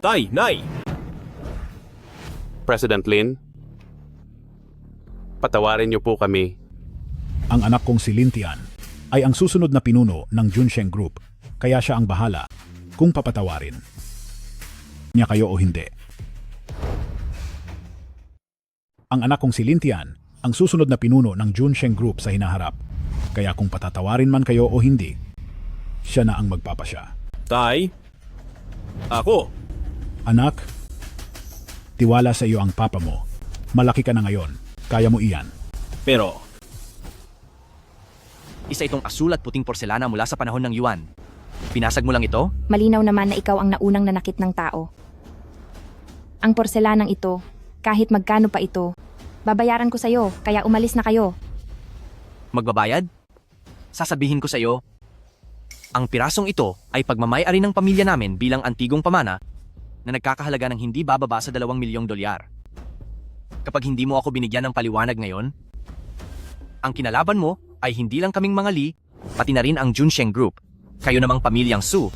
Tay, Nay! President Lin, patawarin niyo po kami. Ang anak kong si Lintian ay ang susunod na pinuno ng Junsheng Group, kaya siya ang bahala kung papatawarin niya kayo o hindi. Ang anak kong si Lin Tian, ang susunod na pinuno ng Junsheng Group sa hinaharap. Kaya kung patatawarin man kayo o hindi, siya na ang magpapasya. Tay, ako. Anak, tiwala sa iyo ang papa mo. Malaki ka na ngayon. Kaya mo iyan. Pero, Isa itong asul at puting porselana mula sa panahon ng Yuan. Pinasag mo lang ito? Malinaw naman na ikaw ang naunang nanakit ng tao. Ang porselanang ito, kahit magkano pa ito, babayaran ko sa'yo, kaya umalis na kayo. Magbabayad? Sasabihin ko sa iyo, ang pirasong ito ay pagmamay-ari ng pamilya namin bilang antigong pamana na nagkakahalaga ng hindi bababa sa 2 milyong dolyar. Kapag hindi mo ako binigyan ng paliwanag ngayon, ang kinalaban mo ay hindi lang kaming mga Li, pati na rin ang Junsheng Group. Kayo namang pamilyang Su.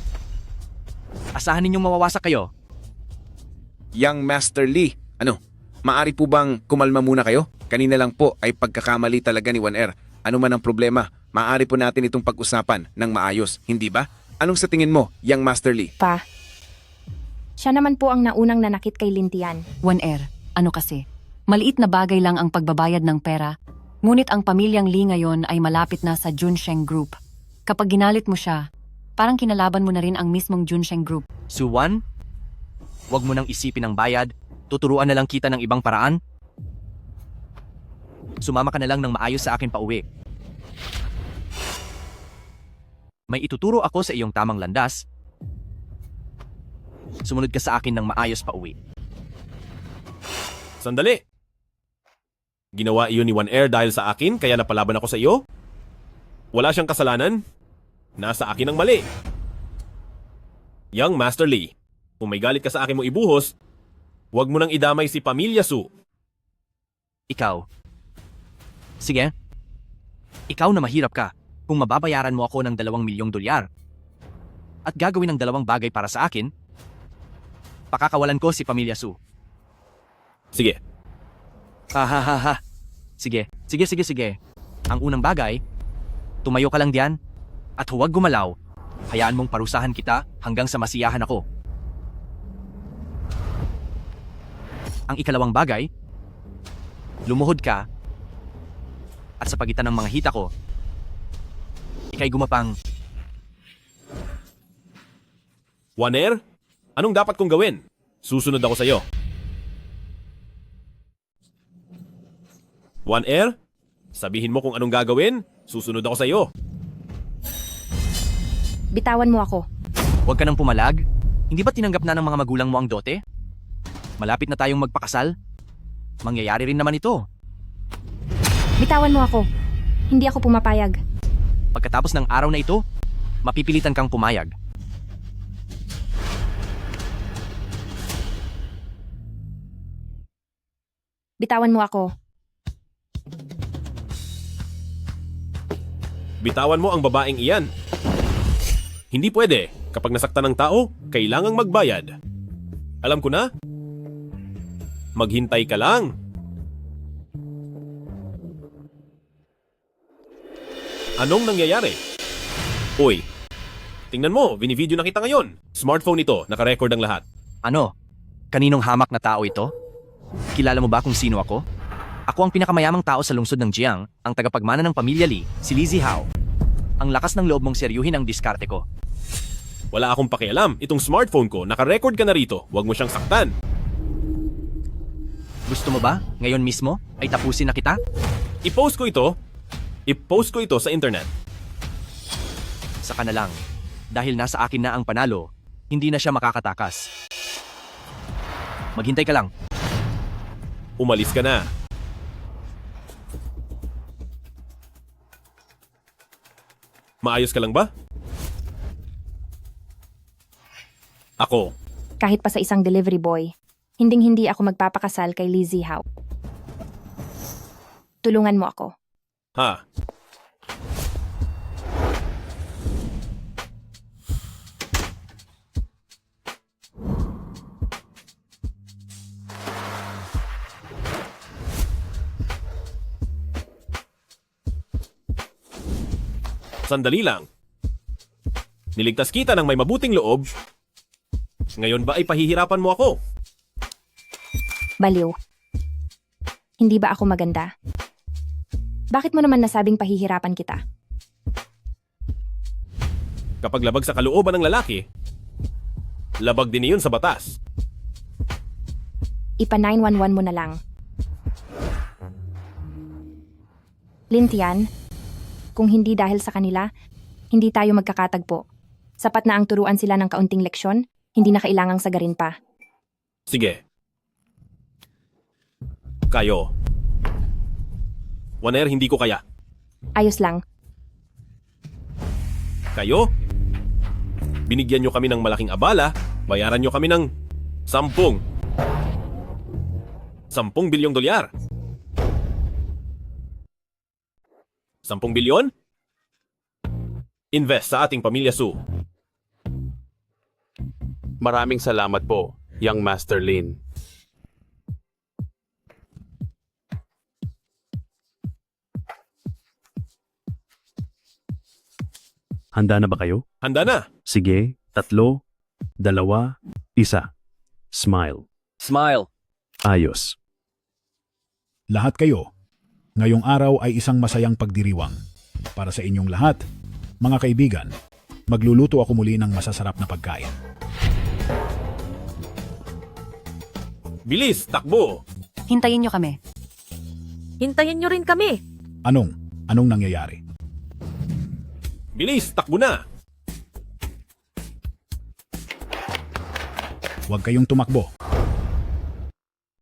Asahan ninyong mawawasak kayo. Young Master Lee, maari po bang kumalma muna kayo? Kanina lang po ay pagkakamali talaga ni 1R. Ano man ang problema, maaari po natin itong pag-usapan ng maayos, hindi ba? Anong sa tingin mo, Young Master Lee? Pa, siya naman po ang naunang nanakit kay Lin Tian. 1R, ano kasi? Maliit na bagay lang ang pagbabayad ng pera. Ngunit ang pamilyang Li ngayon ay malapit na sa Junsheng Group. Kapag ginalit mo siya, parang kinalaban mo na rin ang mismong Junsheng Group. Suwan, huwag mo nang isipin ang bayad. Tuturuan na lang kita ng ibang paraan. Sumama ka na lang ng maayos sa akin pauwi. May ituturo ako sa iyong tamang landas. Sumunod ka sa akin ng maayos pauwi. Sandali. Ginawa iyon ni 1R dahil sa akin kaya napalaban ako sa iyo? Wala siyang kasalanan? Nasa akin ang mali. Young Master Lee, kung may galit ka sa akin mo ibuhos, huwag mo nang idamay si Pamilya Su. Ikaw. Sige. Ikaw na mahirap ka kung mababayaran mo ako ng 2 milyong dolyar. At gagawin ng 2 bagay para sa akin, pakakawalan ko si Pamilya Su. Sige. Ha. Sige. Ang unang bagay, tumayo ka lang diyan at huwag gumalaw. Hayaan mong parusahan kita hanggang sa masiyahan ako. Ang ikalawang bagay, lumuhod ka at sa pagitan ng mga hita ko, ikay gumapang. 1R, anong dapat kong gawin? Susunod ako sa iyo. 1R, sabihin mo kung anong gagawin, susunod ako sa iyo. Bitawan mo ako. Huwag ka nang pumalag. Hindi ba tinanggap na ng mga magulang mo ang dote? Malapit na tayong magpakasal. Mangyayari rin naman ito. Bitawan mo ako. Hindi ako pumapayag. Pagkatapos ng araw na ito, mapipilitan kang pumayag. Bitawan mo ako. Bitawan mo ang babaeng iyan. Hindi pwede. Kapag nasaktan ng tao, kailangang magbayad. Alam ko na. Maghintay ka lang. Anong nangyayari? Uy, tingnan mo, binivideo na kita ngayon. Smartphone ito, nakarecord ang lahat. Ano? Kaninong hamak na tao ito? Kilala mo ba kung sino ako? Ako ang pinakamayamang tao sa lungsod ng Jiang, ang tagapagmana ng pamilya Li, si Li Zihao. Ang lakas ng loob mong seryuhin ang diskarte ko. Wala akong pakialam. Itong smartphone ko, nakarecord ka na rito. Huwag mo siyang saktan. Gusto mo ba, ngayon mismo, ay tapusin na kita? I-post ko ito sa internet. Saka na lang. Dahil nasa akin na ang panalo, hindi na siya makakatakas. Maghintay ka lang. Umalis ka na. Maayos ka lang ba? Ako. Kahit pa sa isang delivery boy, hinding-hindi ako magpapakasal kay Li Zihao. Tulungan mo ako. Ha? Sandali lang. Niligtas kita ng may mabuting loob. Ngayon ba ay pahihirapan mo ako? Baliw. Hindi ba ako maganda? Bakit mo naman nasabing pahihirapan kita? Kapag labag sa kalooban ng lalaki, labag din iyon sa batas. Ipa 911 mo na lang. Lintian, kung hindi dahil sa kanila, hindi tayo magkakatagpo. Sapat na ang turuan sila ng kaunting leksyon, hindi na kailangang sagarin pa. Sige. Kayo. Waner, hindi ko kaya. Ayos lang. Kayo? Binigyan nyo kami ng malaking abala, bayaran nyo kami ng 10 bilyong dolyar. 10 bilyon? Invest sa ating pamilya Su. Maraming salamat po, Young Master Lin. Handa na ba kayo? Handa na! Sige, 3, 2, 1. Smile. Smile. Ayos. Lahat kayo, ngayong araw ay isang masayang pagdiriwang. Para sa inyong lahat, mga kaibigan, magluluto ako muli ng masasarap na pagkain. Bilis, takbo! Hintayin nyo kami. Hintayin nyo rin kami. Anong nangyayari? Bilis, takbo na! Huwag kayong tumakbo.